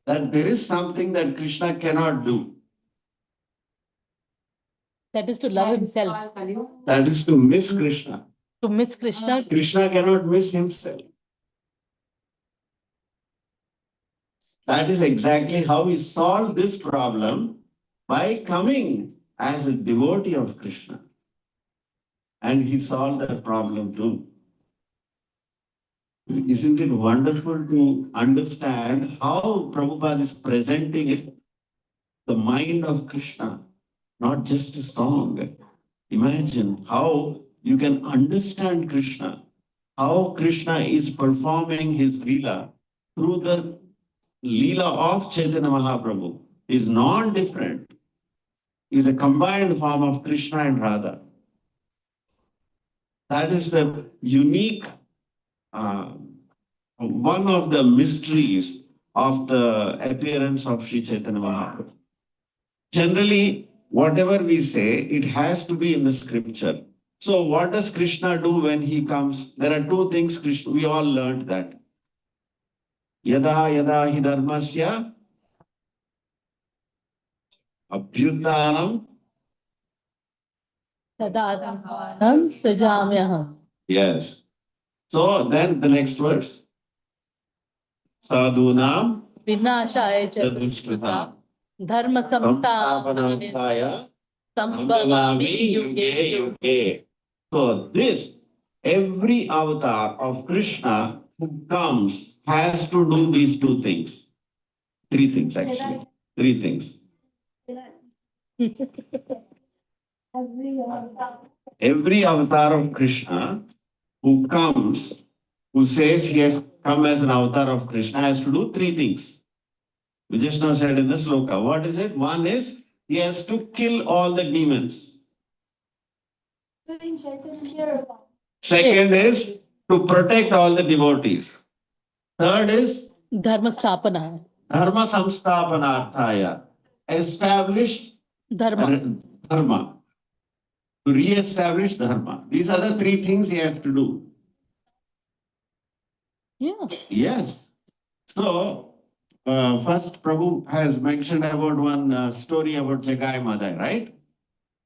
that there is something that Krishna cannot do. That is to love himself. That is to miss Krishna. To miss Krishna. Krishna cannot miss himself. That is exactly how he solved this problem by coming as a devotee of Krishna. And he solved that problem too. Isn't it wonderful to understand how Prabhupada is presenting it, the mind of Krishna, not just a song. Imagine how you can understand Krishna, how Krishna is performing his Leela through the Leela of Chaitanya Mahaprabhu is non-different, is a combined form of Krishna and Radha. That is the unique, one of the mysteries of the appearance of Sri Chaitanya Mahaprabhu. Generally, whatever we say, it has to be in the scripture. So what does Krishna do when he comes? There are two things Krishna, we all learned that. Yada yada hi dharmasya abhyutanam. Tadadhanam srijamyaham. Yes. So then the next verse. Sadhunam Vinashaya chadushkritam dharma samstapananthaya sambhavami yuge yuge. So this, every avatar of Krishna who comes has to do these two things. Three things actually. Three things. Every avatar of Krishna who comes, who says he has come as an avatar of Krishna, has to do three things. We just now said in the sloka. What is it? One is he has to kill all the demons. Second is to protect all the devotees. Third is Dharma Stapana. Dharma Samstapanarthaya. Establish Dharma. To re-establish Dharma. These are the three things he has to do. Yeah. Yes. So, first Prabhu has mentioned about one story about Jagai Madai, right?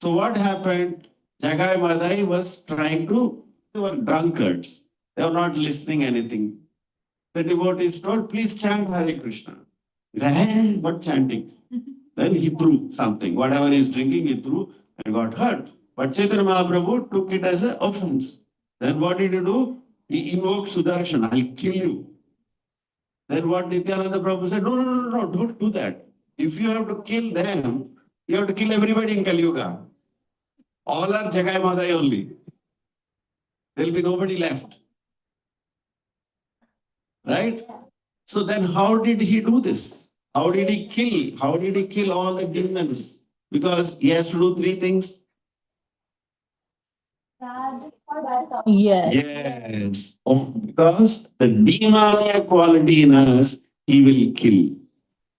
So what happened? Jagai Madai was trying to, they were drunkards. They were not listening anything. The devotees told, please chant Hare Krishna. Hey, what chanting? Then he threw something. Whatever he's drinking, he threw and got hurt. But Chaitanya Mahaprabhu took it as an offense. Then what did he do? He invoked Sudarshan, I'll kill you. Then what Nityananda Prabhu said, no, don't do that. If you have to kill them, you have to kill everybody in Kali Yuga. All are Jagai Madai only. There will be nobody left. Right? So then how did he do this? How did he kill? How did he kill all the demons? Because he has to do three things. Yes. Yes. Oh, because the demoniac quality in us, he will kill.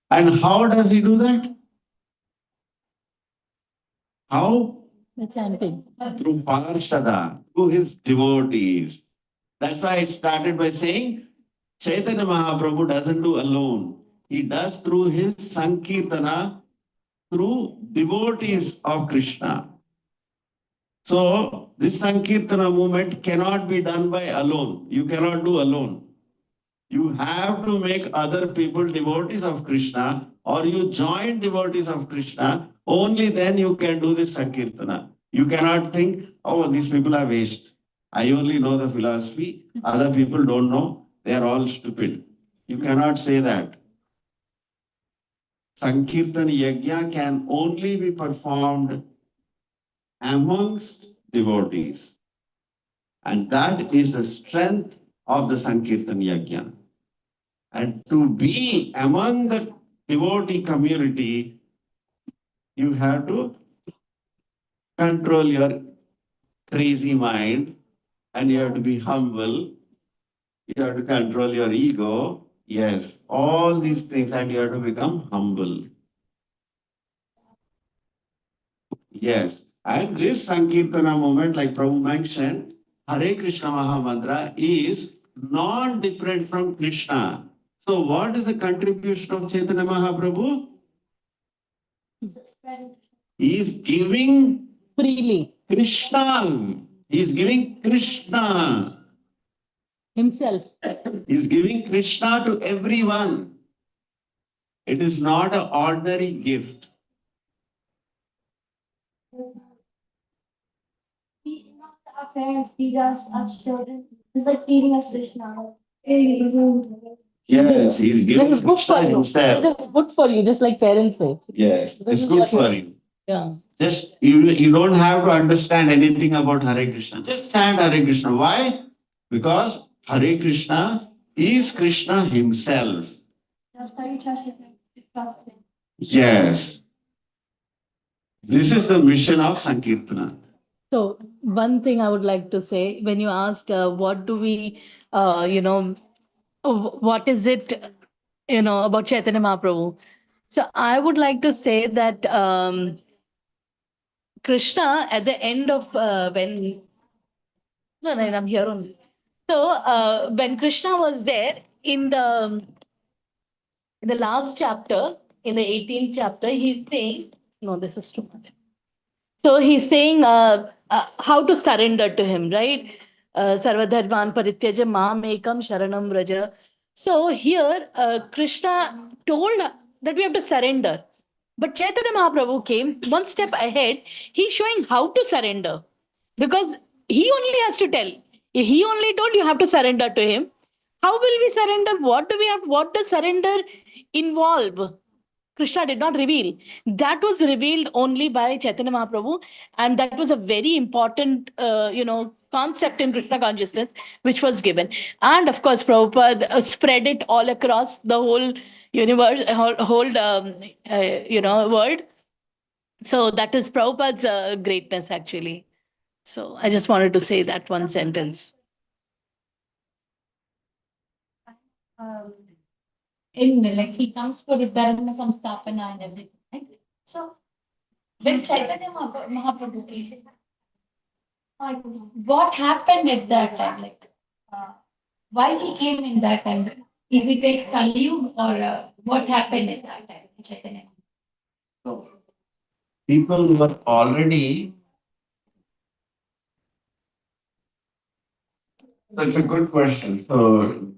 And how does he do that? How? The chanting. Through Parshada, through his devotees. That's why I started by saying Chaitanya Mahaprabhu doesn't do alone. He does through his Sankirtana, through devotees of Krishna. So this Sankirtana movement cannot be done by alone. You cannot do alone. You have to make other people devotees of Krishna, or you join devotees of Krishna. Only then you can do this Sankirtana. You cannot think, oh, these people are waste. I only know the philosophy. Other people don't know. They are all stupid. You cannot say that. Sankirtan Yajna can only be performed amongst devotees. And that is the strength of the Sankirtan Yajna. And to be among the devotee community, you have to control your crazy mind and you have to be humble. You have to control your ego. Yes, all these things, and you have to become humble. Yes, and this Sankirtana movement, like Prabhu mentioned, Hare Krishna Mahamantra is not different from Krishna. So what is the contribution of Chaitanya Mahaprabhu? He is giving Freely. Krishna. He is giving Krishna. Himself. He is giving Krishna to everyone. It is not an ordinary gift. Our parents feed us as children. It's like feeding us Krishna. Yes, he is giving This is good for Krishna you. himself. This is good for you, just like parents say. Yes, This it's is good what for you- you. Yeah. Just you don't have to understand anything about Hare Krishna. Just chant Hare Krishna. Why? Because Hare Krishna is Krishna himself. Just like you trust him. Yes. This is the mission of Sankirtana. So one thing I would like to say, when you asked what do we, what is it, about Chaitanya Mahaprabhu? So I would like to say that Krishna at the end of no, I'm here only. So when Krishna was there in the last chapter, in the 18th chapter, he's saying, no, this is too much. So he's saying how to surrender to him, right? Sarvadharman parityaja mam ekam sharanam vraja. So here Krishna told that we have to surrender. But Chaitanya Mahaprabhu came one step ahead. He's showing how to surrender. Because he only has to tell. He only told you have to surrender to him. How will we surrender? What does surrender involve? Krishna did not reveal. That was revealed only by Chaitanya Mahaprabhu, and that was a very important, concept in Krishna consciousness, which was given. And of course, Prabhupada spread it all across the whole universe, world. So that is Prabhupada's greatness, actually. So I just wanted to say that one sentence. He comes for Dharma Samstapana and everything, right? So when Chaitanya Mahaprabhu came, what happened at that time? Why he came in that time? Is it a Kali Yuga or what happened at that time, Chaitanya? So people were already. That's a good question. So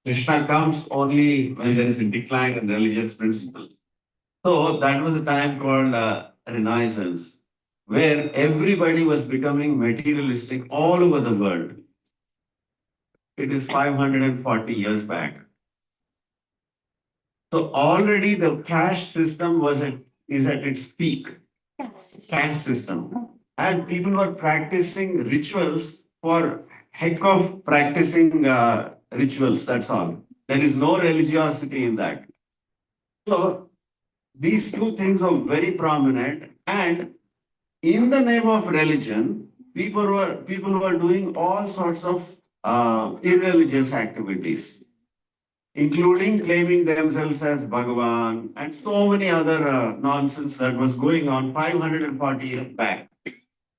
Krishna comes only when there is a decline in religious principles. So that was a time called Renaissance, where everybody was becoming materialistic all over the world. It is 540 years back. So already the caste system is at its peak. Caste system. And people were practicing rituals for heck of practicing rituals, that's all. There is no religiosity in that. So these two things are very prominent, and in the name of religion, people were doing all sorts of irreligious activities, including claiming themselves as Bhagavan and so many other nonsense that was going on 540 years back.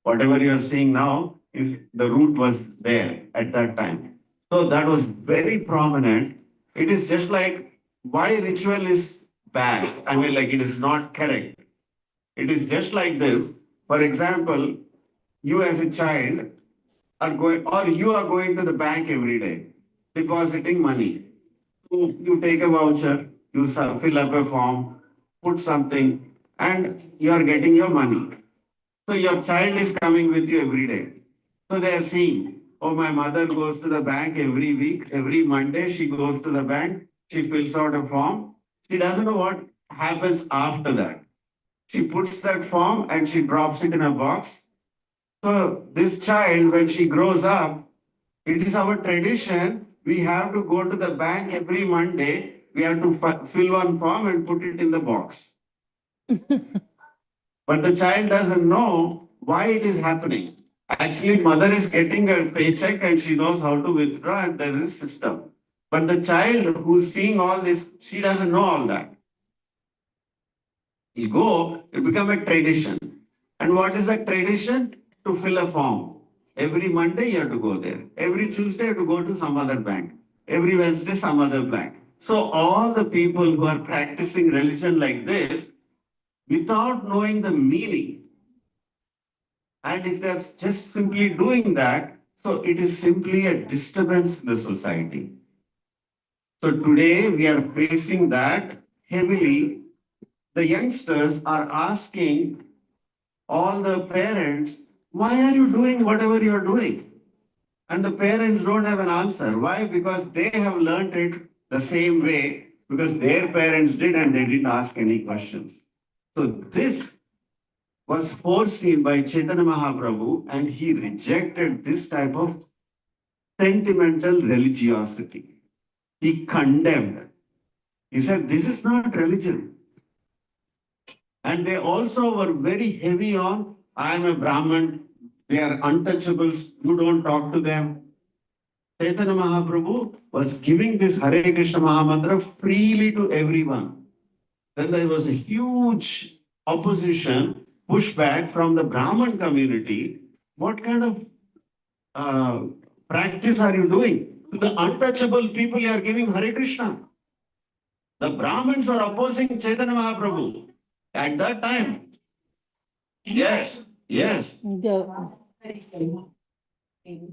Whatever you are seeing now, if the root was there at that time. So that was very prominent. It is just like why ritual is bad. I mean, like it is not correct. It is just like this. For example, you as a child are going, or you are going to the bank every day, depositing money. So you take a voucher, you fill up a form, put something, and you are getting your money. So your child is coming with you every day. So they are seeing, oh, my mother goes to the bank every week, every Monday she goes to the bank, she fills out a form. She doesn't know what happens after that? She puts that form and she drops it in a box. So this child, when she grows up, it is our tradition. We have to go to the bank every Monday. We have to fill one form and put it in the box. But the child doesn't know why it is happening. Actually, mother is getting a paycheck and she knows how to withdraw, and there is a system. But the child who's seeing all this, she doesn't know all that. You go, it become a tradition. And what is a tradition? To fill a form. Every Monday you have to go there. Every Tuesday you have to go to some other bank. Every Wednesday some other bank. So all the people who are practicing religion like this, without knowing the meaning, and if they're just simply doing that, so it is simply a disturbance in the society. So today we are facing that heavily. The youngsters are asking all the parents, why are you doing whatever you're doing? And the parents don't have an answer. Why? Because they have learned it the same way, because their parents did and they didn't ask any questions. So this was foreseen by Chaitanya Mahaprabhu, and he rejected this type of sentimental religiosity. He condemned. He said, this is not religion. And they also were very heavy on, I am a Brahmin, they are untouchables, you don't talk to them. Chaitanya Mahaprabhu was giving this Hare Krishna Mahamantra freely to everyone. Then there was a huge opposition, pushback from the Brahmin community. What kind of practice are you doing? To the untouchable people you are giving Hare Krishna. The Brahmins were opposing Chaitanya Mahaprabhu at that time. Yes, yes.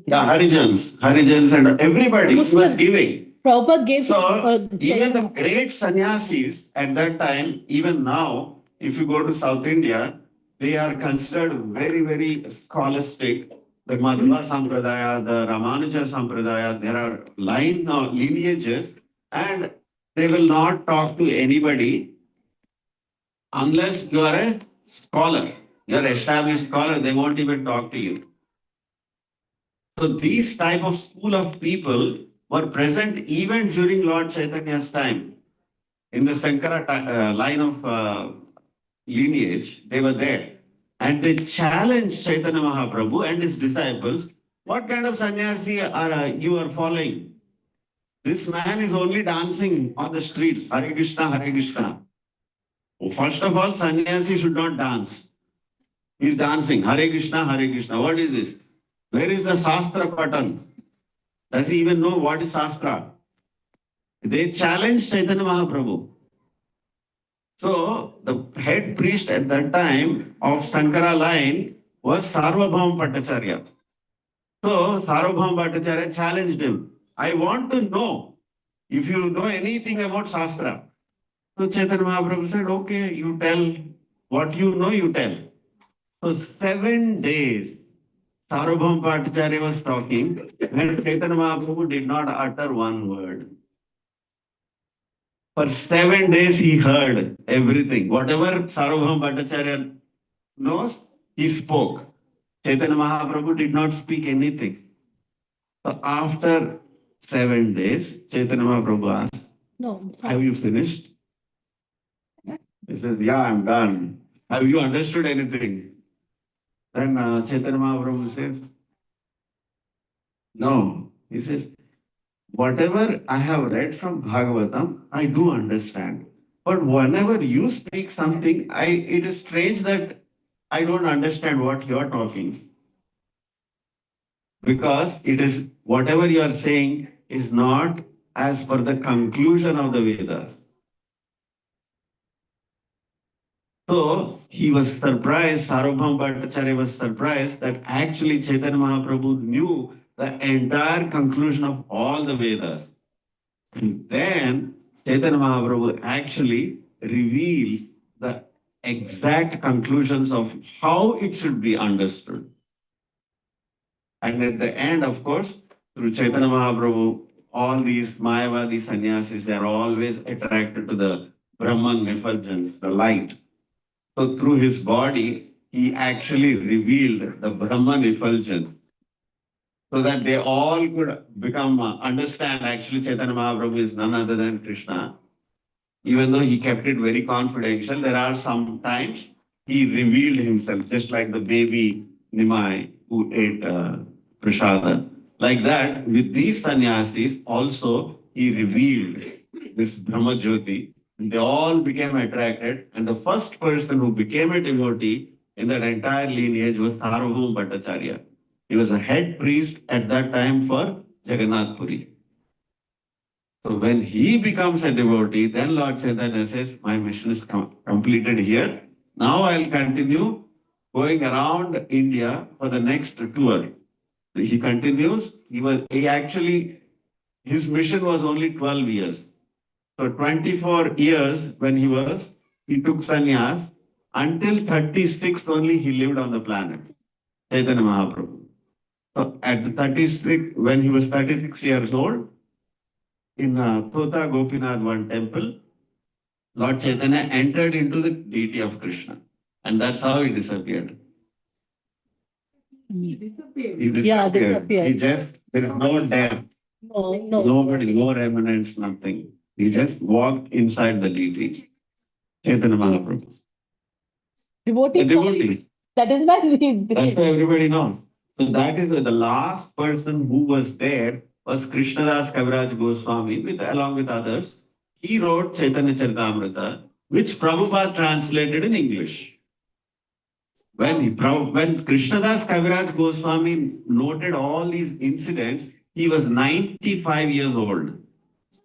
Yeah, Harijans and everybody was giving. Prabhupada gave. So even the great sannyasis at that time, even now, if you go to South India, they are considered very, very scholastic. The Madhuha Sampradaya, the Ramanuja Sampradaya, there are lineages, and they will not talk to anybody unless you are a scholar. You are an established scholar, they won't even talk to you. So these type of school of people were present even during Lord Chaitanya's time. In the Sankara line of lineage, they were there. And they challenged Chaitanya Mahaprabhu and his disciples, what kind of sannyasi you are following? This man is only dancing on the streets, Hare Krishna, Hare Krishna. First of all, sannyasi should not dance. He is dancing, Hare Krishna, Hare Krishna. What is this? Where is the Shastra Patan? Does he even know what is Shastra? They challenged Chaitanya Mahaprabhu. So, the head priest at that time of Sankara line was Sarvabhaum Bhattacharya. So, Sarvabhaum Bhattacharya challenged him. I want to know if you know anything about Shastra. So, Chaitanya Mahaprabhu said, okay, you tell what you know, you tell. So, 7 days, Sarvabhaum Bhattacharya was talking and Chaitanya Mahaprabhu did not utter one word. For 7 days he heard everything. Whatever Sarvabhaum Bhattacharya knows, he spoke. Chaitanya Mahaprabhu did not speak anything. So after 7 days, Chaitanya Mahaprabhu asked, No, have you finished? He says, yeah, I'm done. Have you understood anything? Then Chaitanya Mahaprabhu says, no. He says, whatever I have read from Bhagavatam, I do understand. But whenever you speak something, it is strange that I don't understand what you are talking. Because it is whatever you are saying is not as per the conclusion of the Vedas. So he was surprised, Sarvabhaum Bhattacharya was surprised that actually Chaitanya Mahaprabhu knew the entire conclusion of all the Vedas. And then Chaitanya Mahaprabhu actually reveals the exact conclusions of how it should be understood. And at the end, of course, through Chaitanya Mahaprabhu, all these Mayavadi sannyasis, they are always attracted to the Brahman effulgence, the light. So through his body, he actually revealed the Brahman effulgence so that they all could become, understand actually Chaitanya Mahaprabhu is none other than Krishna. Even though he kept it very confidential, there are some times he revealed himself, just like the baby Nimai who ate prasada. Like that, with these sannyasis, also he revealed this Brahma Jyoti. They all became attracted, and the first person who became a devotee in that entire lineage was Sarvabhauma Bhattacharya. He was a head priest at that time for Jagannath Puri. So when he becomes a devotee, then Lord Chaitanya says, my mission is completed here. Now I'll continue going around India for the next tour. He continues, his mission was only 12 years. So 24 years when he took sannyas, until 36 only he lived on the planet, Chaitanya Mahaprabhu. So at 36, when he was 36 years old, in Tota Gopinath one temple, Lord Chaitanya entered into the deity of Krishna. And that's how he disappeared. He disappeared. Yeah, disappeared. There is no death, nobody, no remnants, nothing. He just walked inside the deity, Chaitanya Mahaprabhu. Devotee. A devotee. That is why That's why everybody knows. So that is the last person who was there was Krishnadas Kaviraj Goswami along with others. He wrote Chaitanya Charitamrita, which Prabhupada translated in English. When Krishnadas Kaviraj Goswami noted all these incidents, he was 95 years old.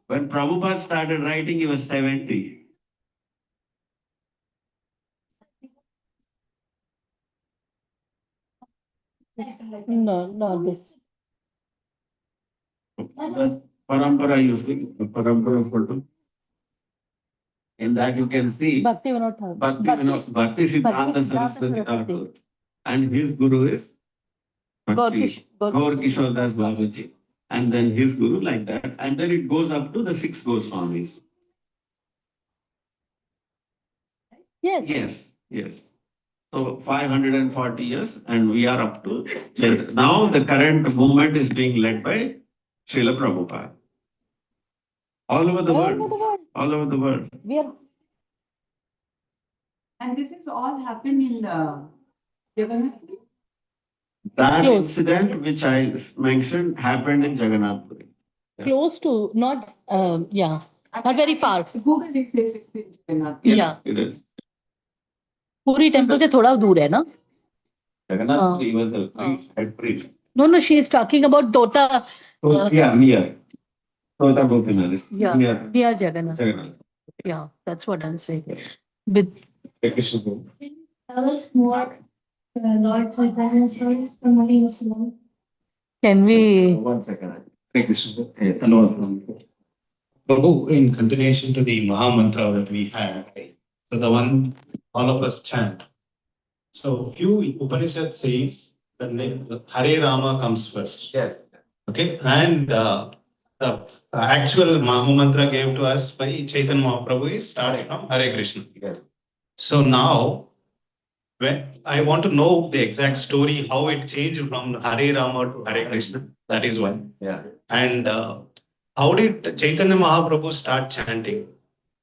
When Prabhupada started writing, he was 70. No, this. Parampara using Parampara photo. In that you can see Bhakti Vinod Thakur. Bhakti Siddhanta Saraswati Thakur. And his guru is Gaur Kishore Das Babaji. And then his guru like that. And then it goes up to the 6 Goswamis. Yes. Yes. So 540 years and we are up to now the current movement is being led by Srila Prabhupada. All over the world. All over the world. We are. And this is all happened in Jagannath. That incident which I mentioned happened in Jagannath Puri. Close to, not very far. Google it says it's in Jagannath. Yeah. It is. Puri temple से थोड़ा दूर है ना? Jagannath Puri was the head priest. No, she is talking about Tota. Near. Tota Gopinath. Near Jagannath. Yeah, that's what I'm saying. With Tell us more Lord Chaitanya stories from when he was young. Can we? 1 second. Hello. Prabhu, in continuation to the Maha Mantra that we have, so the one all of us chant. So few Upanishad says the name Hare Rama comes first. Yes. Okay, and the actual Maha Mantra gave to us by Chaitanya Mahaprabhu is starts from Hare Krishna. Yes. So now, when I want to know the exact story, how it changed from Hare Rama to Hare Krishna. That is one. Yeah. And how did Chaitanya Mahaprabhu start chanting?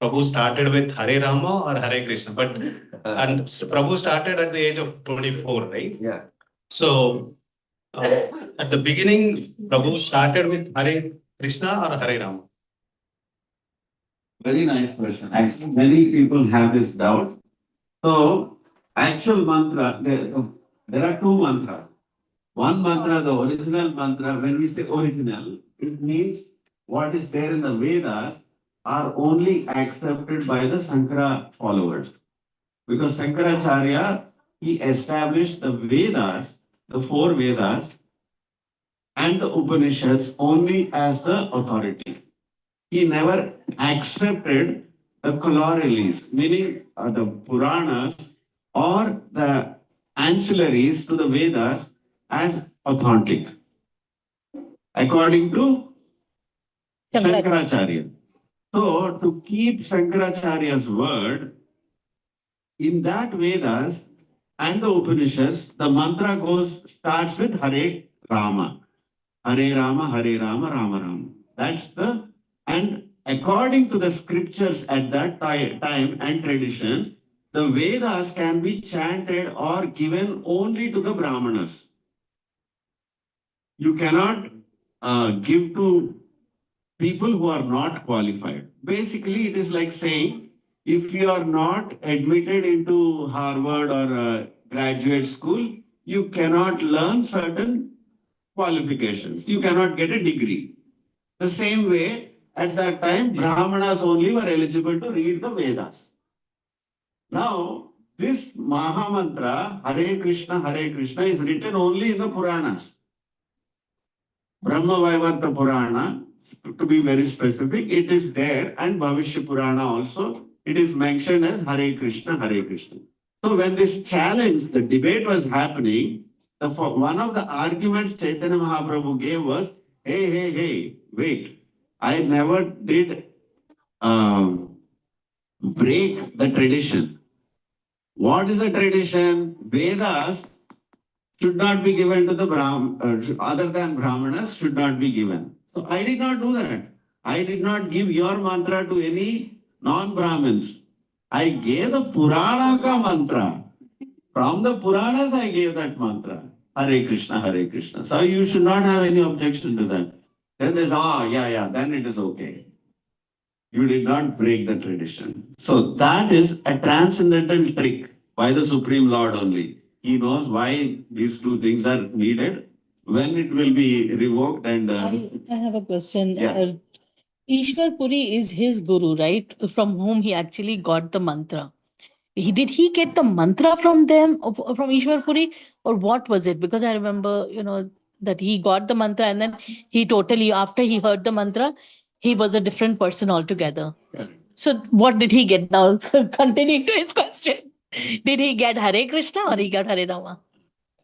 Prabhu started with Hare Rama or Hare Krishna, but and Prabhu started at the age of 24, right? Yeah. So at the beginning, Prabhu started with Hare Krishna or Hare Rama? Very nice question. Actually, many people have this doubt. So, actual mantra, there are 2 mantras. One mantra, the original mantra, when we say original, it means what is there in the Vedas are only accepted by the Sankara followers. Because Shankaracharya, he established the Vedas, the 4 Vedas, and the Upanishads only as the authority. He never accepted the corollaries, meaning the Puranas or the ancillaries to the Vedas as authentic, according to Shankaracharya. So to keep Shankaracharya's word, in that Vedas and the Upanishads, the mantra starts with Hare Rama. Hare Rama, Hare Rama, Rama Rama. And according to the scriptures at that time and tradition, the Vedas can be chanted or given only to the Brahmanas. You cannot give to people who are not qualified. Basically, it is like saying, if you are not admitted into Harvard or graduate school, you cannot learn certain qualifications. You cannot get a degree. The same way, at that time, Brahmanas only were eligible to read the Vedas. Now, this Mahamantra, Hare Krishna, is written only in the Puranas. Brahma Vaivarta Purana, to be very specific, it is there, and Bhavishya Purana also, it is mentioned as Hare Krishna, Hare Krishna. So when this challenge, the debate was happening, one of the arguments Chaitanya Mahaprabhu gave was, hey, wait, I never did break the tradition. What is a tradition? Vedas should not be given to the other than Brahmanas should not be given. So I did not do that. I did not give your mantra to any non-Brahmins. I gave the Purana ka mantra. From the Puranas, I gave that mantra. Hare Krishna, Hare Krishna. So you should not have any objection to that. Then there's, then it is okay. You did not break the tradition. So that is a transcendental trick by the Supreme Lord only. He knows why these two things are needed, when it will be revoked and... I have a question. Yeah. Ishwar Puri is his guru, right? From whom he actually got the mantra. Did he get the mantra from them, from Ishwar Puri, or what was it? Because I remember, that he got the mantra and then he totally, after he heard the mantra, he was a different person altogether. Yeah. So what did he get now? Continuing to his question. Did he get Hare Krishna or he got Hare Rama?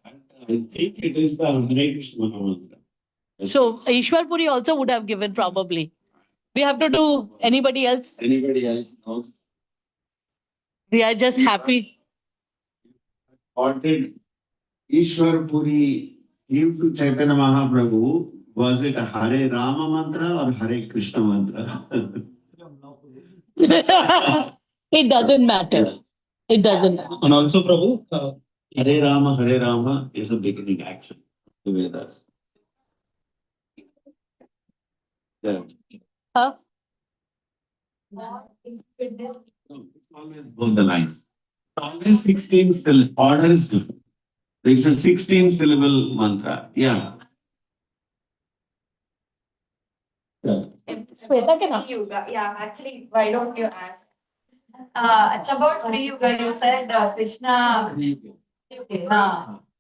I think it is the Hare Krishna mantra. So Ishwar Puri also would have given probably. We have to do anybody else. Anybody else knows? We are just happy. What did Ishwar Puri give to Chaitanya Mahaprabhu? Was it a Hare Rama mantra or Hare Krishna mantra? It doesn't matter. It doesn't matter. And also, Prabhu, Hare Rama is a beginning action. The Vedas. Yeah. Huh? No, it's always both the lines. Always 16 still order is different. It's a 16 syllable mantra. Yeah. Yuga. Yeah, actually, why don't you ask? It's about Kali Yuga. You said Krishna.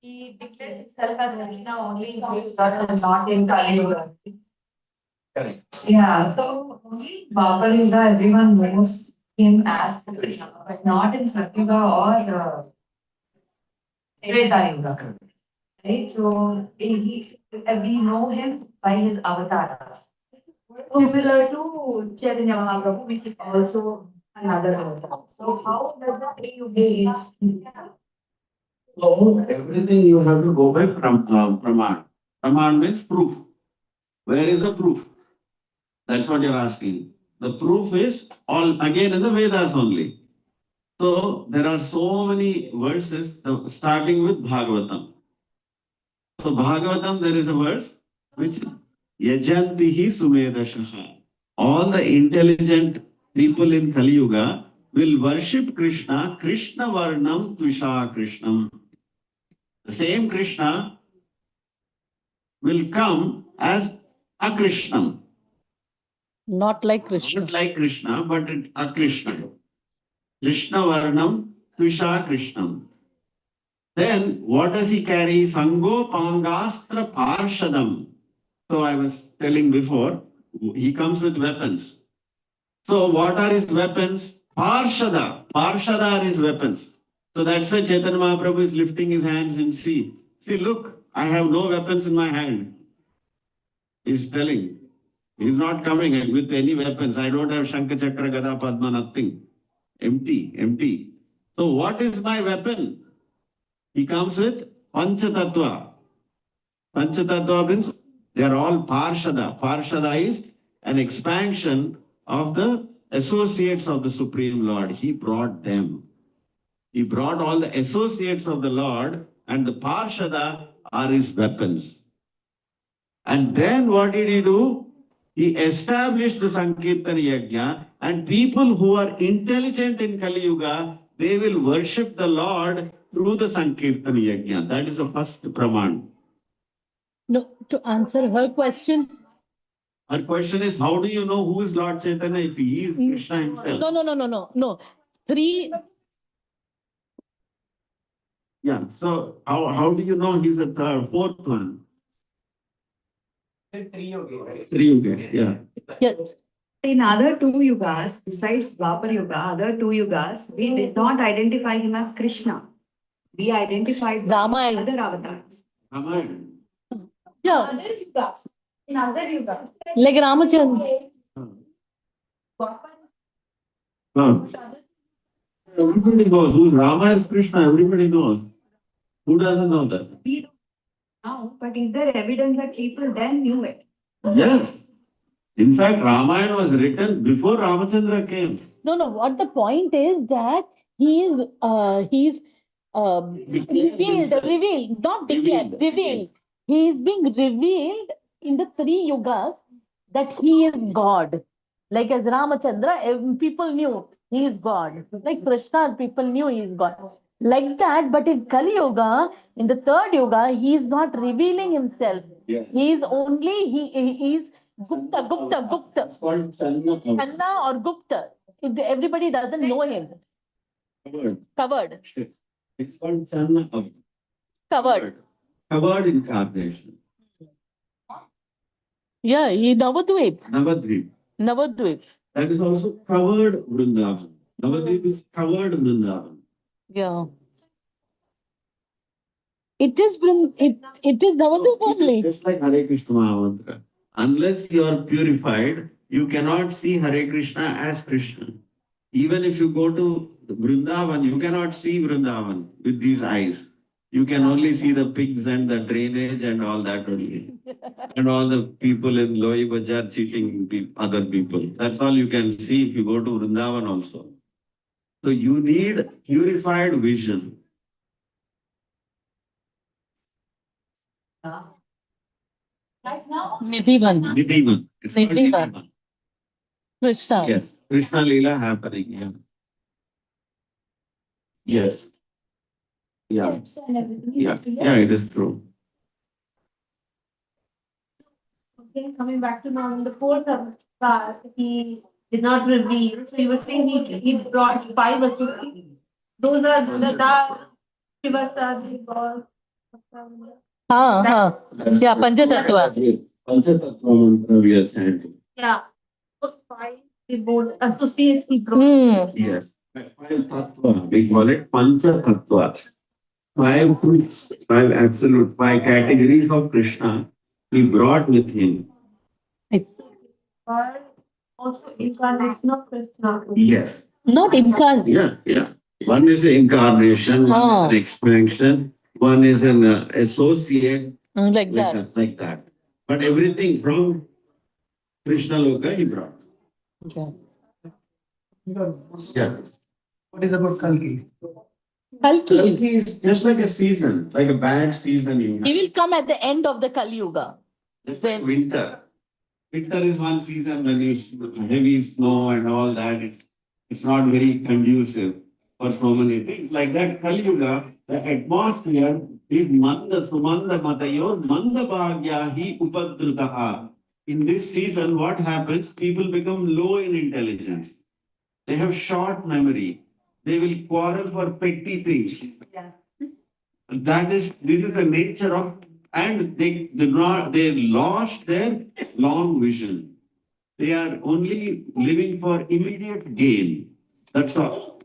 He declares himself as Krishna only in Greek gods and not in Kali Yuga. Correct. Yeah, so only Bhagavad Yuga, everyone knows him as Krishna, but not in Satyuga or Treta Yuga. Right? So we know him by his avatars. Similar to Chaitanya Mahaprabhu, which is also another avatar. So how does the three Yugas? So everything you have to go by Praman. Praman means proof. Where is the proof? That's what you're asking. The proof is all again in the Vedas only. So there are so many verses starting with Bhagavatam. So Bhagavatam, there is a verse which Yajantihi Sumedashaha. All the intelligent people in Kali Yuga will worship Krishna, Krishna Varnam Tvisha Krishnam. The same Krishna will come as a Krishnam. Not like Krishna. Not like Krishna, but a Krishna. Krishna Varnam Tvisha Krishnam. Then what does he carry? Sango Pangastra Parshadam. So I was telling before, he comes with weapons. So what are his weapons? Parshada. Parshada are his weapons. So that's why Chaitanya Mahaprabhu is lifting his hands and see, look, I have no weapons in my hand. He's telling. He's not coming with any weapons. I don't have Shankha Chakra Gada Padma, nothing. Empty, empty. So what is my weapon? He comes with Panchatattva. Panchatattva means they are all Parshada. Parshada is an expansion of the associates of the Supreme Lord. He brought them. He brought all the associates of the Lord, and the Parshada are his weapons. And then what did he do? He established the Sankirtan Yajna, and people who are intelligent in Kali Yuga, they will worship the Lord through the Sankirtan Yajna. That is the first praman. No, to answer her question. Her question is, how do you know who is Lord Chaitanya if he is Krishna himself? No. Three. Yeah, so how do you know he's the third, fourth one? Three yoga, right? Three Yuga, yeah. Yes. In other two yugas, besides Dwapar Yuga, other two yugas, we did not identify him as Krishna. We identified Rama and other avatars. Ramayana. Yeah. Other yugas. In other yugas. Like Ramachandra. Everybody knows who Rama is Krishna, everybody knows. Who doesn't know that? We don't know, but is there evidence that people then knew it? Yes. In fact, Ramayana was written before Ramachandra came. No. What the point is that he's revealed, not declared, revealed. He is being revealed in the three yugas that he is God. Like as Ramachandra, people knew he is God. Like Krishna, people knew he is God. Like that, but in Kali Yuga, in the third yuga, he is not revealing himself. Yeah. He is only, he is Gupta. It's called Channa. Channa or Gupta. Everybody doesn't know him. Covered. It's called Channa. Covered. Covered incarnation. Yeah, he Navadvip. Navadvip. That is also covered Vrindavan. Navadvip is covered Vrindavan. Yeah. It is Navadvip only. Just like Hare Krishna Mahamantra. Unless you are purified, you cannot see Hare Krishna as Krishna. Even if you go to Vrindavan, you cannot see Vrindavan with these eyes. You can only see the pigs and the drainage and all that only. And all the people in Loi Bazaar cheating other people. That's all you can see if you go to Vrindavan also. So you need purified vision. Right now. Nidhivan. It's called Nidhivan. Krishna. Yes. Krishna Leela happening. Yeah. Yes. Yeah. Steps and everything. Yeah, it is true. Again, coming back to now, in the fourth avatar, he did not reveal. So you were saying he brought five associates. Those are the Shiva Sadi God. Yeah, Panchatattva. Panchatattva mantra we are chanting. Yeah. Those five associates he brought. Yes. Five tattva. We call it Panchatattva. Five truths, five absolute, five categories of Krishna he brought with him. Or also incarnation of Krishna. Yes. Not incarnation. Yeah. One is an incarnation, one is an expansion, one is an associate. Like that. But everything from Krishna Loka he brought. Okay. Yeah. What is about Kalki? Kalki is just like a season, like a bad season. He will come at the end of the Kali Yuga. Just like winter. Winter is one season when it's heavy snow and all that. It's not very conducive for so many things. Like that Kali Yuga, the atmosphere is Manda Sumanda Matayor Manda Bhagyahi Upadritaha. In this season, what happens? People become low in intelligence. They have short memory. They will quarrel for petty things. Yeah. This is the nature of, and they lost their long vision. They are only living for immediate gain. That's all.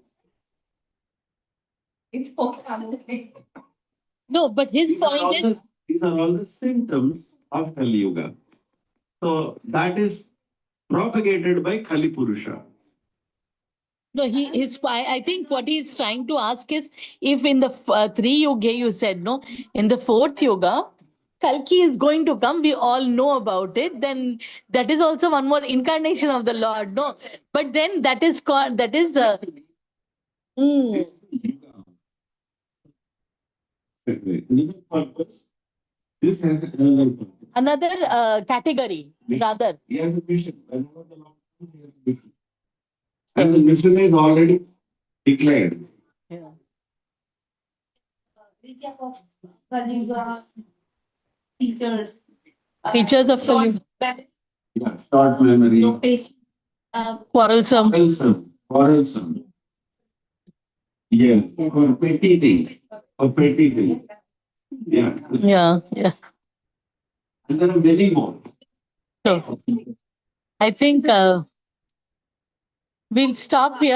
It's okay. No, but his point is. These are all the symptoms of Kali Yuga. So that is propagated by Kali Purusha. No, I think what he's trying to ask is if in the three yuga you said, no, in the fourth yuga, Kalki is going to come, we all know about it, then that is also one more incarnation of the Lord, no? But then that is called, that is, Another purpose, this has another purpose. another category, rather. He has a mission. Whenever the Lord comes, he has a mission. And the mission is already declared. Yeah. Teachers. Teachers of Kali. Yeah, short memory. Quarrelsome. Quarrelsome. Yes, for petty things. For petty things. Yeah. Yeah, yeah. And there are many more. So, I think we'll stop here.